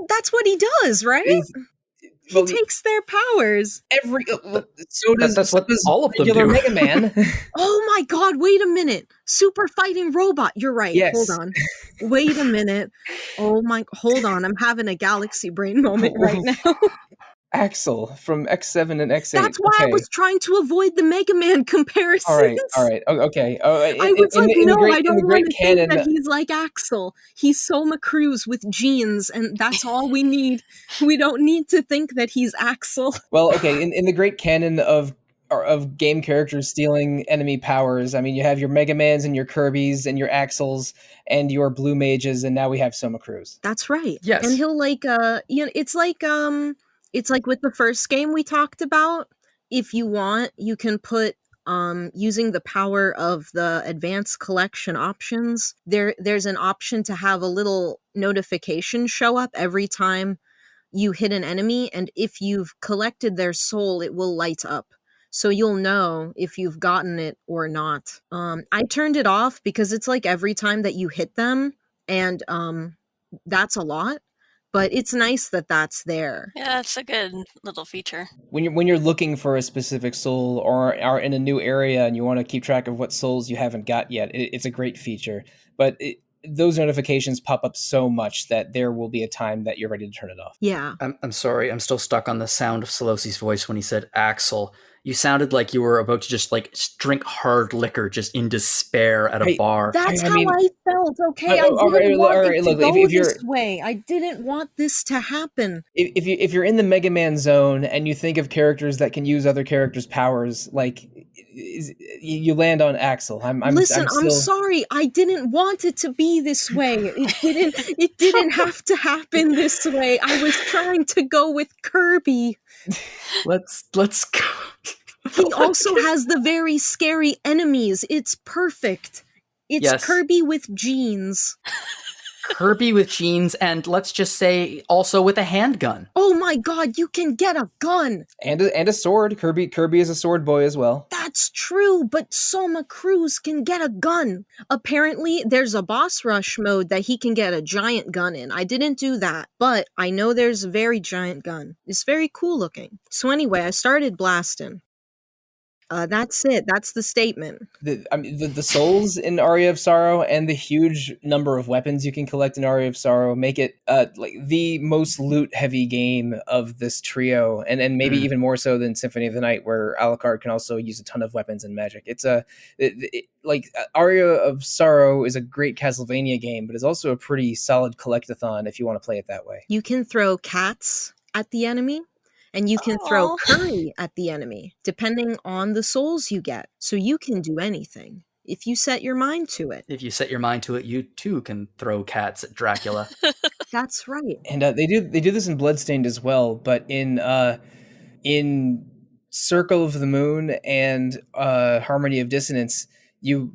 That's what he does, right? He takes their powers. That's what all of them regular do. Mega Man. Oh my god, wait a minute. Super fighting robot. You're right. Yes. Hold on. Wait a minute. Hold on. I'm having a galaxy brain moment right now. Axel from X7 and X8. That's why I was trying to avoid the Mega Man comparisons. All right. Okay. I was like, I don't want to think that he's like Axel. He's Soma Cruz with genes, and that's all we need. We don't need to think that he's Axel. Well, okay, in the great canon of game characters stealing enemy powers, I mean, you have your Mega Mans and your Kirbys and your Axels and your Blue Mages, and now we have Soma Cruz. That's right. Yes. And he'll it's like with the first game we talked about. If you want, you can put using the power of the Advance Collection options. There's an option to have a little notification show up every time you hit an enemy, and if you've collected their soul, it will light up. So you'll know if you've gotten it or not. I turned it off because it's like every time that you hit them, and that's a lot. But it's nice that that's there. Yeah, it's a good little feature. When you're looking for a specific soul or are in a new area and you want to keep track of what souls you haven't got yet, it's a great feature. But those notifications pop up so much that there will be a time that you're ready to turn it off. Yeah. I'm sorry. I'm still stuck on the sound of Sollosi's voice when he said Axel. You sounded like you were about to just drink hard liquor just in despair at a bar. That's how I felt, okay? I didn't want it to go this way. I didn't want this to happen. If you're in the Mega Man zone and you think of characters that can use other characters' powers, like you land on Axel. I'm sorry. I didn't want it to be this way. It didn't have to happen this way. I was trying to go with Kirby. Let's go. He also has the very scary enemies. It's perfect. It's Kirby with genes. Kirby with genes, and let's just say also with a handgun. Oh my god, you can get a gun! And a sword. Kirby is a sword boy as well. That's true, but Soma Cruz can get a gun. Apparently, there's a boss rush mode that he can get a giant gun in. I didn't do that, but I know there's a very giant gun. It's very cool looking. So anyway, I started blasting. That's it. That's the statement. The souls in Aria of Sorrow and the huge number of weapons you can collect in Aria of Sorrow make it like the most loot-heavy game of this trio, and maybe even more so than Symphony of the Night, where Alucard can also use a ton of weapons and magic. It's Aria of Sorrow is a great Castlevania game, but it's also a pretty solid collectathon if you want to play it that way. You can throw cats at the enemy. And you can throw curry at the enemy, depending on the souls you get. So you can do anything, if you set your mind to it. If you set your mind to it, you too can throw cats at Dracula. That's right. And they do this in Bloodstained as well, but in Circle of the Moon and Harmony of Dissonance, you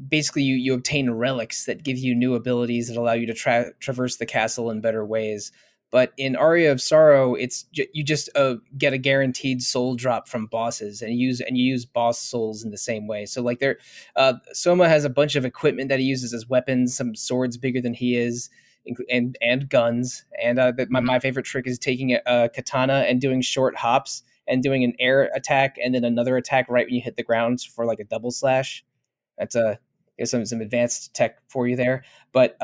obtain relics that give you new abilities that allow you to traverse the castle in better ways. But in Aria of Sorrow, it's you just get a guaranteed soul drop from bosses, and you use boss souls in the same way. So like Soma has a bunch of equipment that he uses as weapons, some swords bigger than he is, and guns. And my favorite trick is taking a katana and doing short hops and doing an air attack and then another attack right when you hit the ground for like a double slash. That's some advanced tech for you there, but.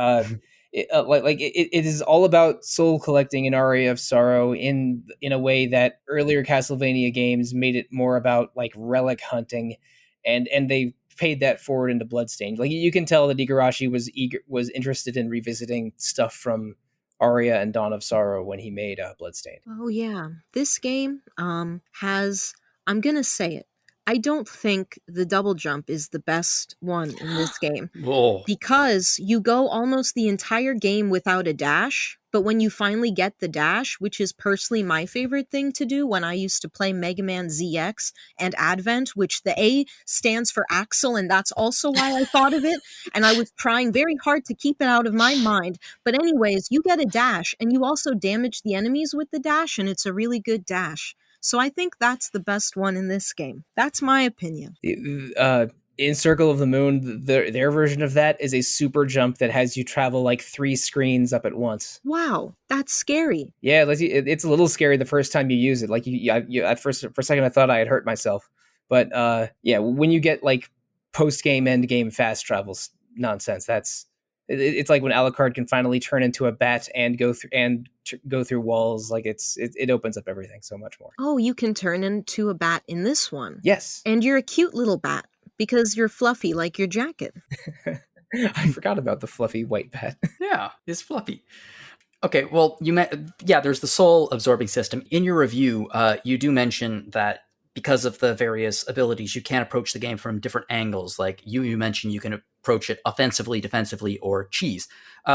It is all about soul collecting in Aria of Sorrow in a way that earlier Castlevania games made it more about like relic hunting, and they paid that forward into Bloodstained. Like you can tell that Igarashi was interested in revisiting stuff from Aria and Dawn of Sorrow when he made Bloodstained. Oh yeah, this game has. I'm gonna say it. I don't think the double jump is the best one in this game. Whoa. Because you go almost the entire game without a dash, but when you finally get the dash, which is personally my favorite thing to do when I used to play Mega Man ZX and Advent, which the A stands for Axel, and that's also why I thought of it, and I was trying very hard to keep it out of my mind. But anyways, you get a dash, and you also damage the enemies with the dash, and it's a really good dash. So I think that's the best one in this game. That's my opinion. In Circle of the Moon, their version of that is a super jump that has you travel like 3 screens up at once. Wow, that's scary. Yeah, it's a little scary the first time you use it. Like for a second I thought I had hurt myself, but yeah, when you get like post game, end game fast travels nonsense, it's like when Alucard can finally turn into a bat and go through walls. Like it opens up everything so much more. Oh, you can turn into a bat in this one. Yes, and you're a cute little bat. Because you're fluffy like your jacket. I forgot about the fluffy white bat. Yeah, it's fluffy. Okay, well, there's the soul absorbing system. In your review, you do mention that because of the various abilities, you can approach the game from different angles. Like you mentioned, you can approach it offensively, defensively, or cheese.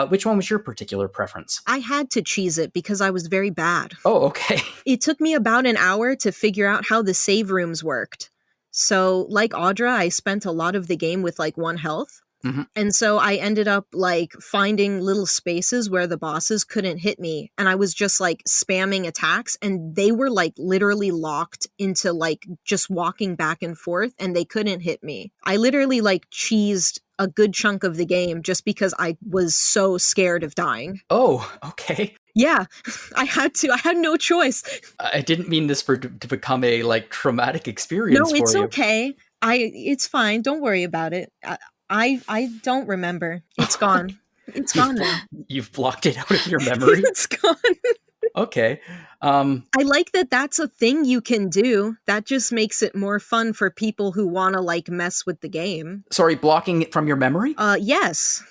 Which one was your particular preference? I had to cheese it because I was very bad. Oh, okay. It took me about an hour to figure out how the save rooms worked. So, like Audra, I spent a lot of the game with like 1 health. Mm-hmm. And so I ended up like finding little spaces where the bosses couldn't hit me. And I was just like spamming attacks and they were like literally locked into like just walking back and forth and they couldn't hit me. I literally like cheesed a good chunk of the game just because I was so scared of dying. Oh, okay. Yeah, I had to. I had no choice. I didn't mean this to become a like traumatic experience for you. No, it's okay. It's fine. Don't worry about it. I don't remember. It's gone. It's gone now. You've blocked it out of your memory? It's gone. Okay. I like that that's a thing you can do. That just makes it more fun for people who want to like mess with the game. Sorry, blocking it from your memory? Yes.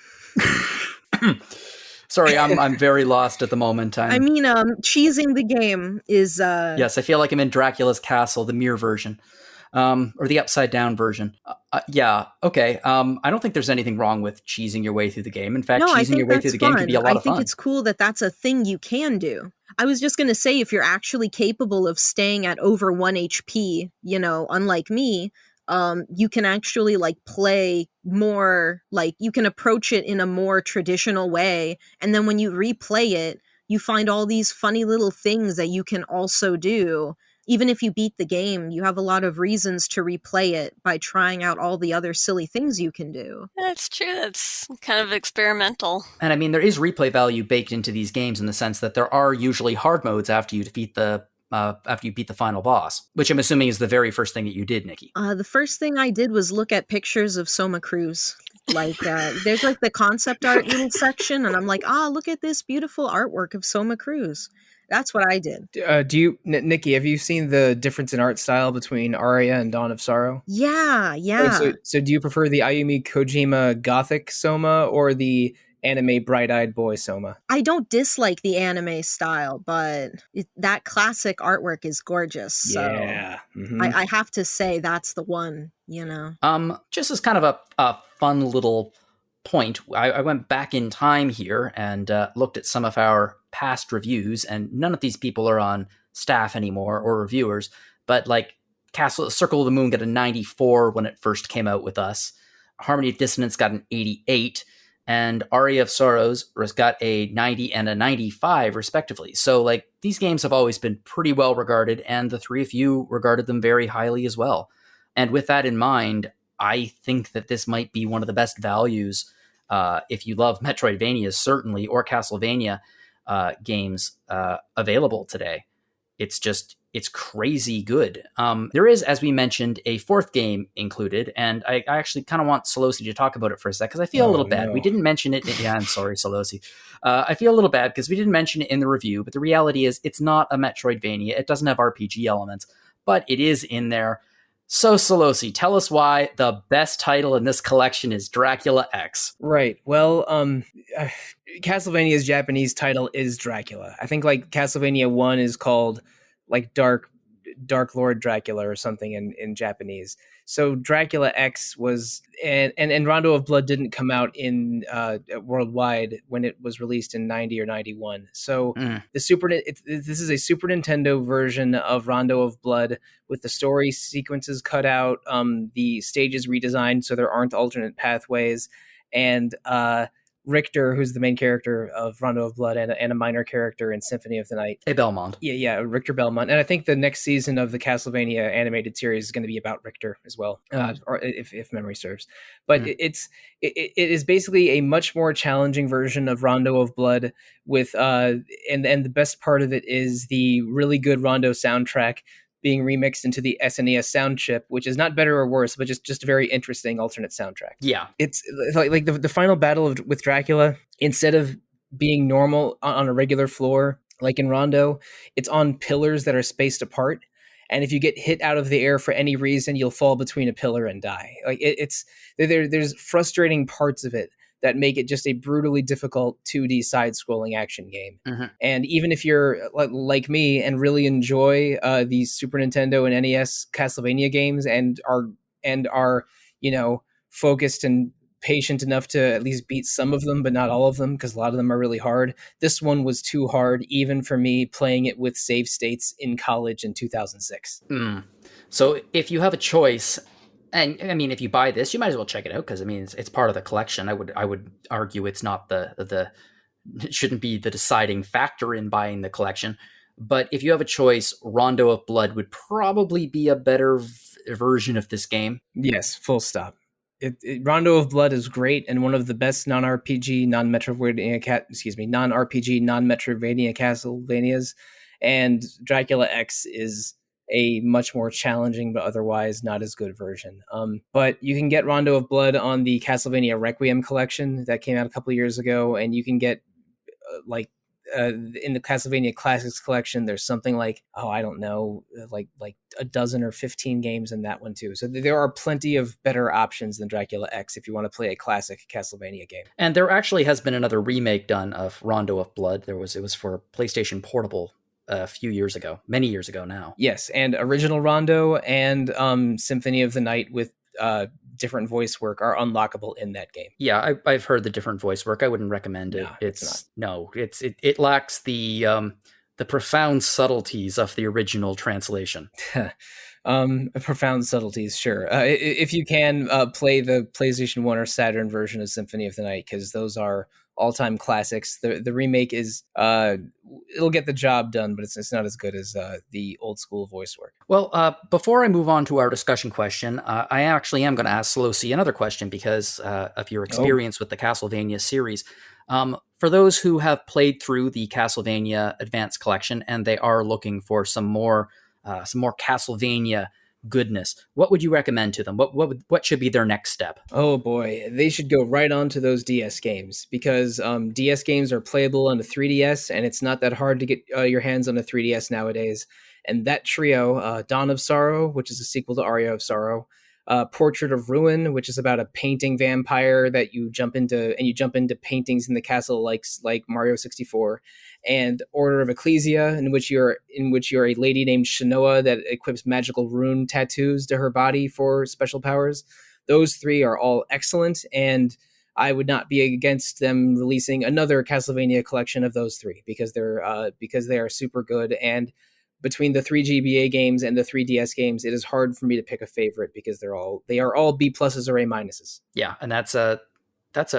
Sorry, I'm very lost at the moment. Cheesing the game is Yes, I feel like I'm in Dracula's castle, the mirror version. Or the upside down version. Yeah, okay. I don't think there's anything wrong with cheesing your way through the game. In fact, cheesing your way through the game can be a lot of fun. I think it's cool that that's a thing you can do. I was just going to say, if you're actually capable of staying at over 1 HP, unlike me, you can actually like play more, like you can approach it in a more traditional way. And then when you replay it, you find all these funny little things that you can also do. Even if you beat the game, you have a lot of reasons to replay it by trying out all the other silly things you can do. That's true. That's kind of experimental. And I mean, there is replay value baked into these games in the sense that there are usually hard modes after you beat the final boss, which I'm assuming is the very first thing that you did, Niki. The first thing I did was look at pictures of Soma Cruz. Like, there's like the concept art little section, and I'm like, look at this beautiful artwork of Soma Cruz. That's what I did. Niki, have you seen the difference in art style between Aria and Dawn of Sorrow? Yeah. So do you prefer the Ayumi Kojima gothic Soma or the anime bright-eyed boy Soma? I don't dislike the anime style, but that classic artwork is gorgeous. So yeah. Mm-hmm. I have to say that's the one, Just as kind of a fun little point, I went back in time here and looked at some of our past reviews, and none of these people are on staff anymore or reviewers, but like Circle of the Moon got a 94 when it first came out with us. Harmony of Dissonance got an 88, and Aria of Sorrows got a 90 and a 95 respectively. So like these games have always been pretty well regarded, and the three of you regarded them very highly as well. And with that in mind, I think that this might be one of the best values if you love Metroidvania, certainly, or Castlevania games available today. It's crazy good. There is, as we mentioned, a fourth game included, and I actually kind of want Sollosi to talk about it for a sec, because I feel a little bad. No. We didn't mention it. Yeah, I'm sorry, Sollosi. I feel a little bad because we didn't mention it in the review, but the reality is it's not a Metroidvania. It doesn't have RPG elements, but it is in there. So, Sollosi, tell us why the best title in this collection is Dracula X. Right. Well, Castlevania's Japanese title is Dracula. I think like Castlevania 1 is called like Dark Lord Dracula or something in Japanese. So Dracula X was and Rondo of Blood didn't come out in worldwide when it was released in 90 or 91. So this is a Super Nintendo version of Rondo of Blood with the story sequences cut out, the stages redesigned so there aren't alternate pathways, and Richter, who's the main character of Rondo of Blood and a minor character in Symphony of the Night. A Belmont. Yeah, Richter Belmont. And I think the next season of the Castlevania animated series is going to be about Richter as well, or if memory serves. But it is basically a much more challenging version of Rondo of Blood with and the best part of it is the really good Rondo soundtrack being remixed into the SNES sound chip, which is not better or worse, but just a very interesting alternate soundtrack. Yeah. It's like the final battle with Dracula, instead of being normal on a regular floor, like in Rondo, it's on pillars that are spaced apart. And if you get hit out of the air for any reason, you'll fall between a pillar and die. Like there's frustrating parts of it that make it just a brutally difficult 2D side-scrolling action game. And even if you're like me and really enjoy these Super Nintendo and NES Castlevania games and are focused and patient enough to at least beat some of them, but not all of them, because a lot of them are really hard. This one was too hard, even for me playing it with save states in college in 2006. So if you have a choice, and I mean, if you buy this, you might as well check it out because I mean, it's part of the collection. I would argue it's not it shouldn't be the deciding factor in buying the collection. But if you have a choice, Rondo of Blood would probably be a better version of this game. Yes, full stop. Rondo of Blood is great and one of the best non-RPG, non-Metroidvania Castlevanias, and Dracula X is a much more challenging but otherwise not as good version. But you can get Rondo of Blood on the Castlevania Requiem collection that came out a couple of years ago, and you can get in the Castlevania Classics collection, there's something like, like a dozen or 15 games in that one too. So there are plenty of better options than Dracula X if you want to play a classic Castlevania game. And there actually has been another remake done of Rondo of Blood. It was for PlayStation Portable a few years ago, many years ago now. Yes, and original Rondo and Symphony of the Night with different voice work are unlockable in that game. Yeah, I've heard the different voice work. I wouldn't recommend it. It lacks the profound subtleties of the original translation. Profound subtleties, sure. If you can play the PlayStation 1 or Saturn version of Symphony of the Night, because those are all-time classics. The remake is it'll get the job done, but it's not as good as the old school voice work. Well, before I move on to our discussion question, I actually am going to ask Sollosi another question because of your experience with the Castlevania series. For those who have played through the Castlevania Advance Collection and they are looking for some more Castlevania goodness, what would you recommend to them? What should be their next step? Oh boy, they should go right on to those DS games, because DS games are playable on a 3DS, and it's not that hard to get your hands on a 3DS nowadays. And that trio, Dawn of Sorrow, which is a sequel to Aria of Sorrow, Portrait of Ruin, which is about a painting vampire that you jump into paintings in the castle like Mario 64, and Order of Ecclesia, in which you're a lady named Shinoa that equips magical rune tattoos to her body for special powers. Those three are all excellent, and I would not be against them releasing another Castlevania collection of those three, because they are super good. And between the 3 GBA games and the 3DS games, it is hard for me to pick a favorite, because they are all B pluses or A minuses. Yeah, and that's a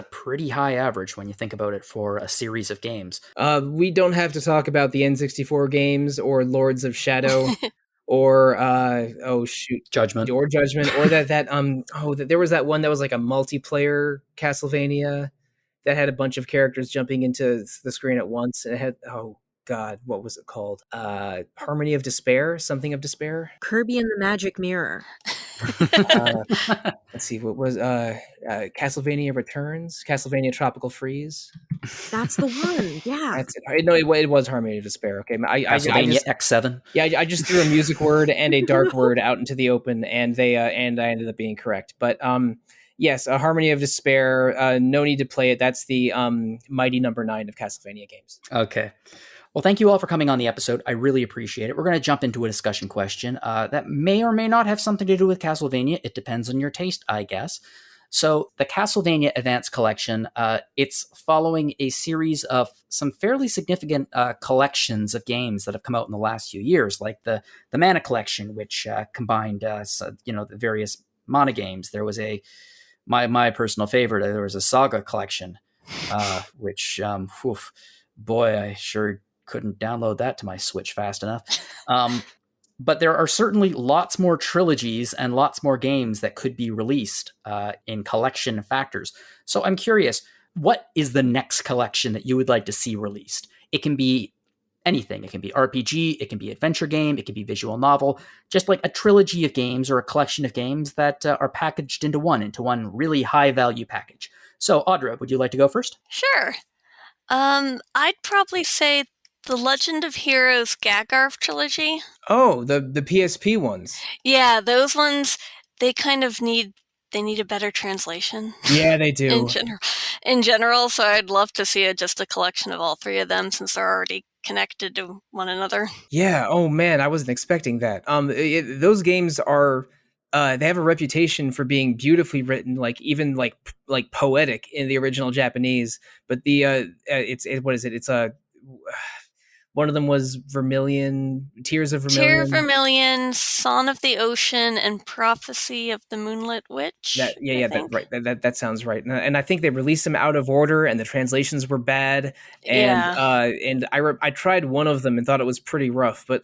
pretty high average when you think about it for a series of games. We don't have to talk about the N64 games or Lords of Shadow or Judgment, or that there was that one that was like a multiplayer Castlevania that had a bunch of characters jumping into the screen at once, and it had God, what was it called? Harmony of Despair? Something of Despair? Kirby and the Magic Mirror. Let's see, what was Castlevania Returns? Castlevania Tropical Freeze? That's the one. Yeah. That's it. No, it was Harmony of Despair. Okay, I Castlevania just X7. yeah, I just threw a music word and a dark word out into the open, and and I ended up being correct. But yes, a Harmony of Despair. No need to play it. That's the mighty number 9 of Castlevania games. Okay. Well, thank you all for coming on the episode. I really appreciate it. We're going to jump into a discussion question that may or may not have something to do with Castlevania. It depends on your taste, I guess. So the Castlevania Advance Collection, it's following a series of some fairly significant collections of games that have come out in the last few years, like the Mana Collection, which combined the various Mana games. There was my personal favorite, there was a Saga Collection, which, boy, I sure couldn't download that to my Switch fast enough. But there are certainly lots more trilogies and lots more games that could be released in collection factors. So I'm curious, what is the next collection that you would like to see released? It can be anything. It can be RPG, it can be adventure game, it can be visual novel, just like a trilogy of games or a collection of games that are packaged into one really high value package. So Audra, would you like to go first? Sure. I'd probably say the Legend of Heroes Gagarv trilogy. Oh, the PSP ones. Yeah, those ones, they kind of need a better translation. Yeah, they do. In general, so I'd love to see just a collection of all three of them since they're already connected to one another. Yeah. Oh man, I wasn't expecting that. Those games are. They have a reputation for being beautifully written, even poetic in the original Japanese. But what is it? It's one of them was Vermilion, Tears of Vermilion. Tear of Vermilion, Song of the Ocean, and Prophecy of the Moonlit Witch. That sounds right. And I think they released them out of order, and the translations were bad. And I tried one of them and thought it was pretty rough, but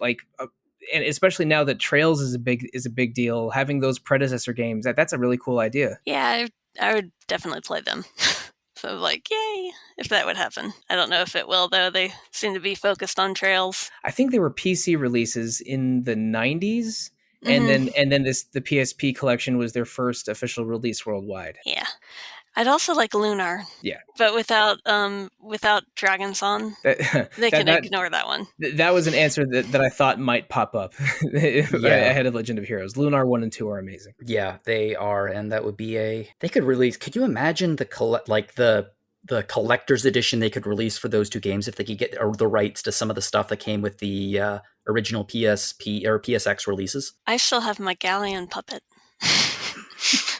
and especially now that Trails is a big deal, having those predecessor games, that's a really cool idea. Yeah, I would definitely play them. So yay, if that would happen. I don't know if it will, though. They seem to be focused on Trails. I think they were PC releases in the 90s, and then the PSP collection was their first official release worldwide. Yeah. I'd also like Lunar. Yeah. But without Dragon Song. They can ignore that one. That was an answer that I thought might pop up ahead of Legend of Heroes. Lunar 1 and 2 are amazing. Yeah, they are, and that would be they could release. Could you imagine the collector's edition they could release for those two games if they could get the rights to some of the stuff that came with the original PSP or PSX releases? I still have my Galleon puppet.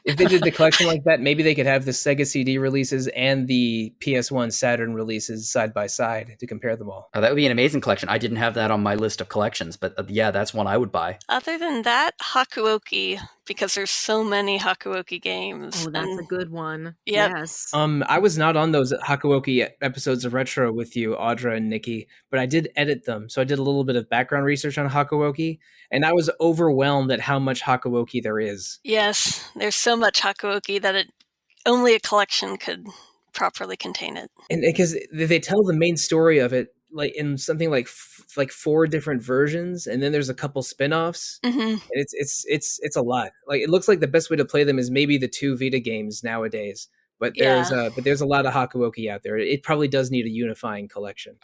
If they did the collection like that, maybe they could have the Sega CD releases and the PS1 Saturn releases side by side to compare them all. Oh, that would be an amazing collection. I didn't have that on my list of collections, but yeah, that's one I would buy. Other than that, Hakuoki, because there's so many Hakuoki games. Oh, that's a good one. Yep. Yes. I was not on those Hakuoki episodes of Retro with you, Audra and Niki, but I did edit them. So I did a little bit of background research on Hakuoki, and I was overwhelmed at how much Hakuoki there is. Yes, there's so much Hakuoki that only a collection could properly contain it. And because they tell the main story of it in something like 4 different versions, and then there's a couple spin-offs. Mm-hmm. And it's a lot. It looks like the best way to play them is maybe the 2 Vita games nowadays. But there's a lot of Hakuoki out there. It probably does need a unifying collection.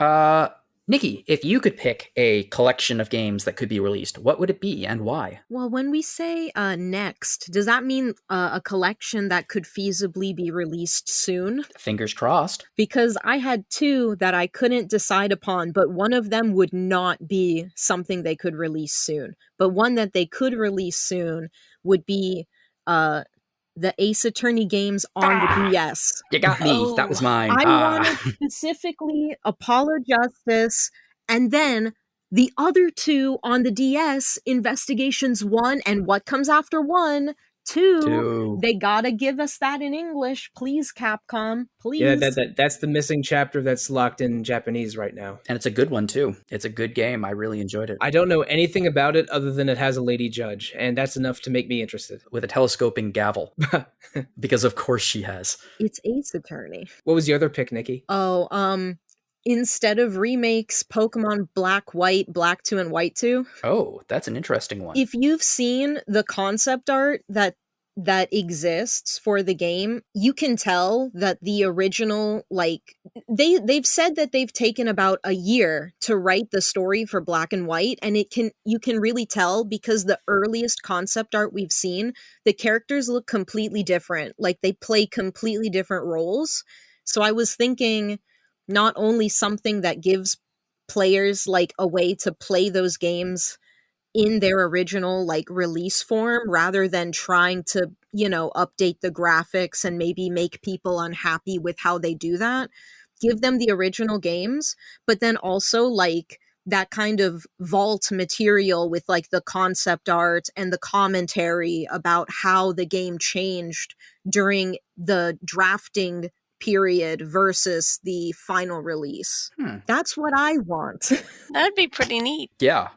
Niki, if you could pick a collection of games that could be released, what would it be and why? Well, when we say next, does that mean a collection that could feasibly be released soon? Fingers crossed. Because I had 2 that I couldn't decide upon, but one of them would not be something they could release soon. But one that they could release soon would be the Ace Attorney games on the DS. You got me. Oh. That was mine. I wanted specifically Apollo Justice, and then the other 2 on the DS, Investigations 1, and what comes after 1, 2. They gotta give us that in English, please, Capcom, please. Yeah, that's the missing chapter that's locked in Japanese right now. And it's a good one, too. It's a good game. I really enjoyed it. I don't know anything about it other than it has a lady judge, and that's enough to make me interested. With a telescoping gavel. Because of course she has. It's Ace Attorney. What was the other pick, Niki? Oh, instead of remakes, Pokemon Black, White, Black 2, and White 2. Oh, that's an interesting one. If you've seen the concept art that that exists for the game, you can tell that the original, like, they've said that they've taken about a year to write the story for Black and White, and you can really tell because the earliest concept art we've seen, the characters look completely different. Like, they play completely different roles. So I was thinking not only something that gives players like a way to play those games in their original like release form rather than trying to, update the graphics and maybe make people unhappy with how they do that. Give them the original games, but then also like that kind of vault material with like the concept art and the commentary about how the game changed during the drafting period versus the final release. That's what I want. That'd be pretty neat. Yeah,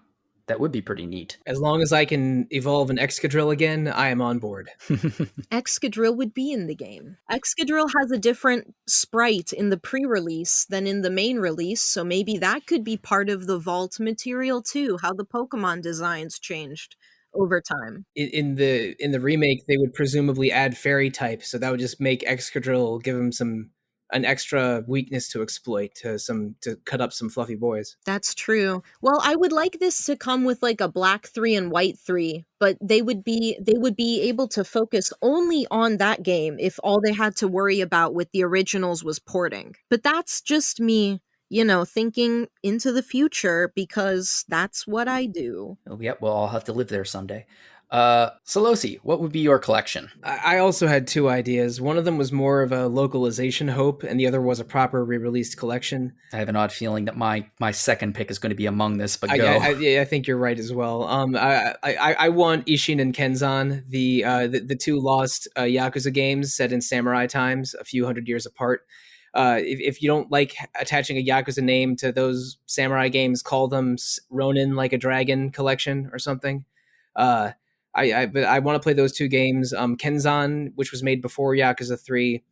that would be pretty neat. As long as I can evolve an Excadrill again, I am on board. Excadrill would be in the game. Excadrill has a different sprite in the pre-release than in the main release, so maybe that could be part of the vault material too, how the Pokemon designs changed over time. In the remake, they would presumably add fairy type, so that would just make Excadrill give him an extra weakness to exploit to cut up some fluffy boys. That's true. Well, I would like this to come with like a black 3 and white 3, but they would be able to focus only on that game if all they had to worry about with the originals was porting. But that's just me, thinking into the future because that's what I do. Oh, yep, well, I'll have to live there someday. Sollosi, what would be your collection? I also had two ideas. One of them was more of a localization hope, and the other was a proper re-released collection. I have an odd feeling that my second pick is going to be among this, but go. I think you're right as well. I want Ishin and Kenzan, the two lost Yakuza games set in samurai times, a few hundred years apart. If you don't like attaching a Yakuza name to those samurai games, call them Ronin Like a Dragon collection or something. But I want to play those two games. Kenzan, which was made before Yakuza 3,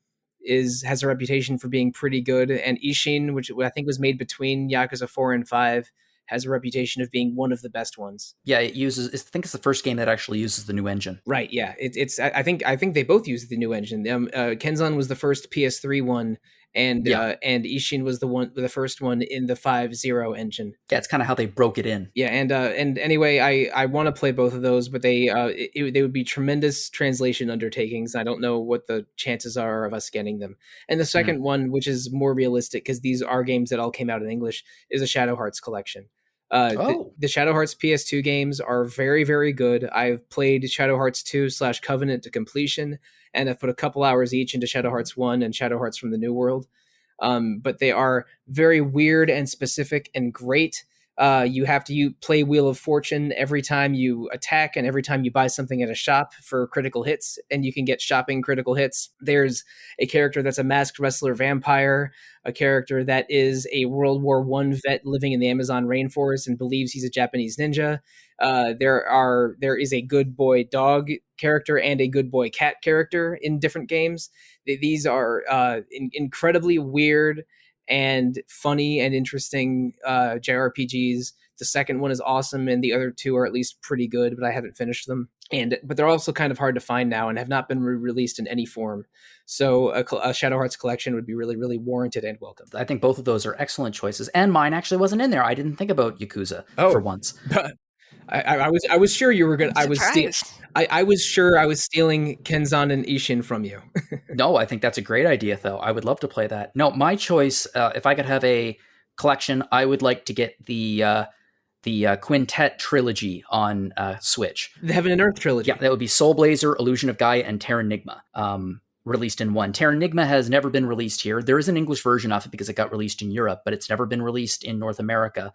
has a reputation for being pretty good, and Ishin, which I think was made between Yakuza 4 and 5, has a reputation of being one of the best ones. Yeah, I think it's the first game that actually uses the new engine. Right, yeah. I think they both use the new engine. Kenzan was the first PS3 one, and Ishin was the first one in the 5.0 engine. Yeah, it's kind of how they broke it in. Yeah, and anyway, I want to play both of those, but they would be tremendous translation undertakings. I don't know what the chances are of us getting them. And the second one, which is more realistic because these are games that all came out in English, is a Shadow Hearts collection. The Shadow Hearts PS2 games are very, very good. I've played Shadow Hearts 2 / Covenant to completion, and I've put a couple hours each into Shadow Hearts 1 and Shadow Hearts from the New World. But they are very weird and specific and great. You have to play Wheel of Fortune every time you attack and every time you buy something at a shop for critical hits, and you can get shopping critical hits. There's a character that's a masked wrestler vampire, a character that is a World War I vet living in the Amazon rainforest and believes he's a Japanese ninja. There is a good boy dog character and a good boy cat character in different games. These are incredibly weird and funny and interesting JRPGs. The second one is awesome, and the other two are at least pretty good, but I haven't finished them. But they're also kind of hard to find now and have not been released in any form. So a Shadow Hearts collection would be really, really warranted and welcome. I think both of those are excellent choices, and mine actually wasn't in there. I didn't think about Yakuza for once. I was sure you were gonna. I was sure I was stealing Kenzan and Ishin from you. No, I think that's a great idea, though. I would love to play that. No, my choice, if I could have a collection, I would like to get the Quintet trilogy on Switch. The Heaven and Earth trilogy. Yeah, that would be Soul Blazer, Illusion of Gaia, and Terranigma. Released in one. Terranigma has never been released here. There is an English version of it because it got released in Europe, but it's never been released in North America.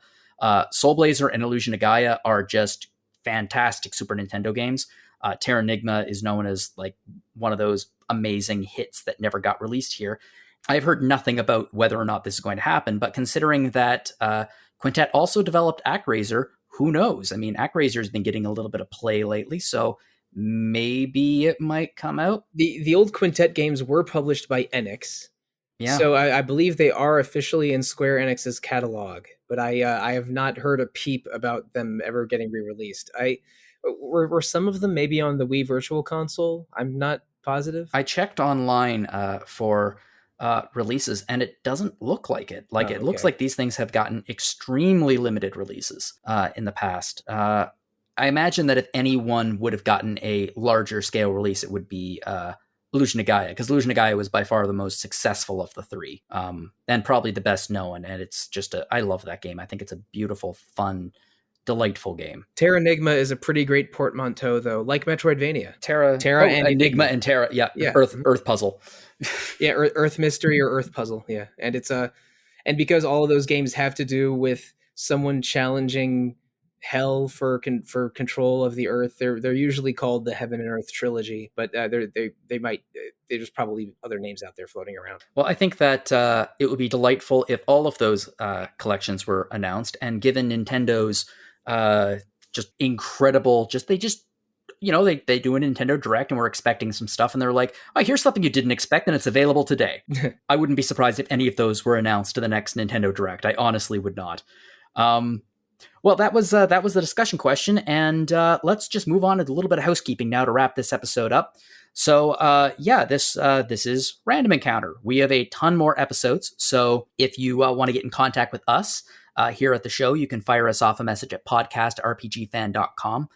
Soul Blazer and Illusion of Gaia are just fantastic Super Nintendo games. Terranigma is known as like one of those amazing hits that never got released here. I've heard nothing about whether or not this is going to happen, but considering that Quintet also developed ActRaiser, who knows? I mean, ActRaiser has been getting a little bit of play lately, so maybe it might come out. The old Quintet games were published by Enix. Yeah. So I believe they are officially in Square Enix's catalog, but I have not heard a peep about them ever getting re-released. Were some of them maybe on the Wii Virtual Console? I'm not positive. I checked online for releases, and it doesn't look like it. Like, it looks Okay. like these things have gotten extremely limited releases in the past. I imagine that if anyone would have gotten a larger scale release, it would be Illusion of Gaia, because Illusion of Gaia was by far the most successful of the three, and probably the best known. And it's just I love that game. I think it's a beautiful, fun, delightful game. Terra Enigma is a pretty great portmanteau, though, like Metroidvania. Terra and Enigma and Terra, yeah. Earth Puzzle. Yeah, Earth Mystery or Earth Puzzle, yeah. And it's and because all of those games have to do with someone challenging hell for control of the Earth, they're usually called the Heaven and Earth trilogy, but there's probably other names out there floating around. Well, I think that it would be delightful if all of those collections were announced, and given Nintendo's just incredible, they do a Nintendo Direct, and we're expecting some stuff, and they're like, oh, here's something you didn't expect, and it's available today. I wouldn't be surprised if any of those were announced to the next Nintendo Direct. I honestly would not. Well, that was the discussion question, and let's just move on to a little bit of housekeeping now to wrap this episode up. So, this is Random Encounter. We have a ton more episodes, so if you want to get in contact with us here at the show, you can fire us off a message at podcast@rpgfan.com.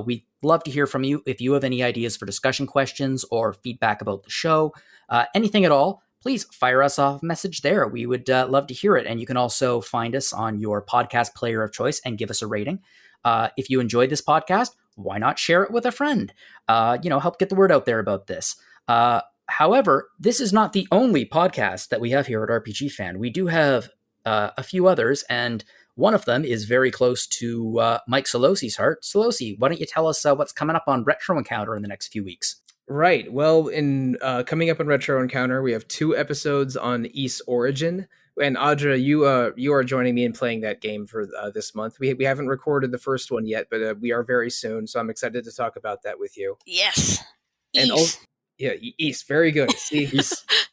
We'd love to hear from you. If you have any ideas for discussion questions or feedback about the show, anything at all, please fire us off a message there. We would love to hear it. And you can also find us on your podcast player of choice and give us a rating. If you enjoyed this podcast, why not share it with a friend? Help get the word out there about this. However, this is not the only podcast that we have here at RPG Fan. We do have a few others, and one of them is very close to Mike Sollosi's heart. Sollosi, why don't you tell us what's coming up on Retro Encounter in the next few weeks? Right. Well, in coming up on Retro Encounter, we have 2 episodes on Ys Origin. And Audra, you are joining me in playing that game for this month. We haven't recorded the first one yet, but we are very soon. So I'm excited to talk about that with you. Yes. And Ys, very good. See,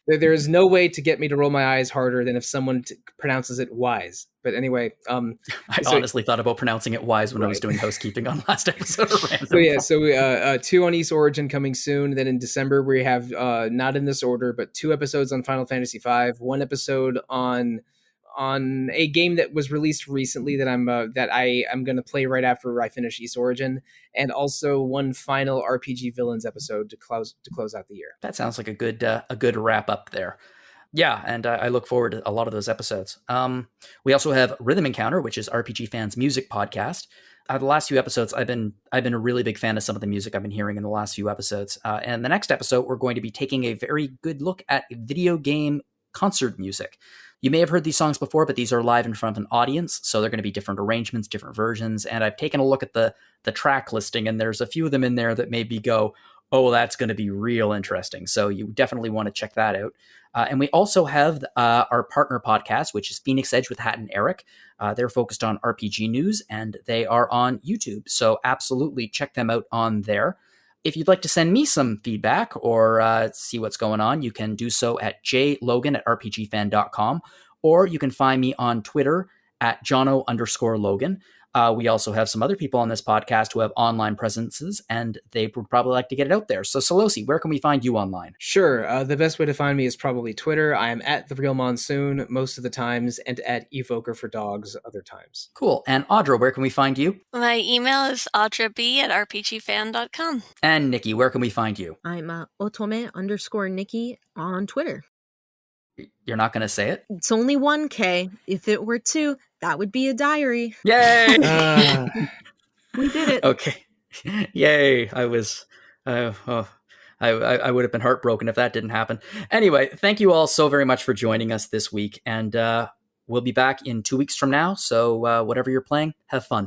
there is no way to get me to roll my eyes harder than if someone pronounces it wise. But anyway, I honestly thought about pronouncing it wise when I was doing housekeeping on last episode of Random. So 2 on Ys Origin coming soon. Then in December we have not in this order, but 2 episodes on Final Fantasy V, 1 episode on a game that was released recently that I'm going to play right after I finish Ys Origin, and also 1 final RPG Villains episode to close out the year. That sounds like a good wrap up there. Yeah, and I look forward to a lot of those episodes. We also have Rhythm Encounter, which is RPG Fans' music podcast. The last few episodes, I've been a really big fan of some of the music I've been hearing in the last few episodes. And the next episode, we're going to be taking a very good look at video game concert music. You may have heard these songs before, but these are live in front of an audience, so they're going to be different arrangements, different versions. And I've taken a look at the track listing, and there's a few of them in there that made me go, oh, that's going to be real interesting. So you definitely want to check that out. And we also have our partner podcast, which is Phoenix Edge with Hat and Eric. They're focused on RPG news, and they are on YouTube. So absolutely check them out on there. If you'd like to send me some feedback or see what's going on, you can do so at jlogan@rpgfan.com, or you can find me on Twitter at Jono_Logan. We also have some other people on this podcast who have online presences, and they would probably like to get it out there. So, Sollosi, where can we find you online? Sure. The best way to find me is probably Twitter. I am at The Real Monsoon most of the times, and at Evoker for Dogs other times. Cool. And Audra, where can we find you? My email is audrab@rpgfan.com. And Nikki, where can we find you? I'm Otome_Nikki on Twitter. You're not going to say it? It's only 1K. If it were 2, that would be a diary. Yay! We did it. Okay. Yay. I was... I would have been heartbroken if that didn't happen. Anyway, thank you all so very much for joining us this week. And we'll be back in 2 weeks from now. So whatever you're playing, have fun.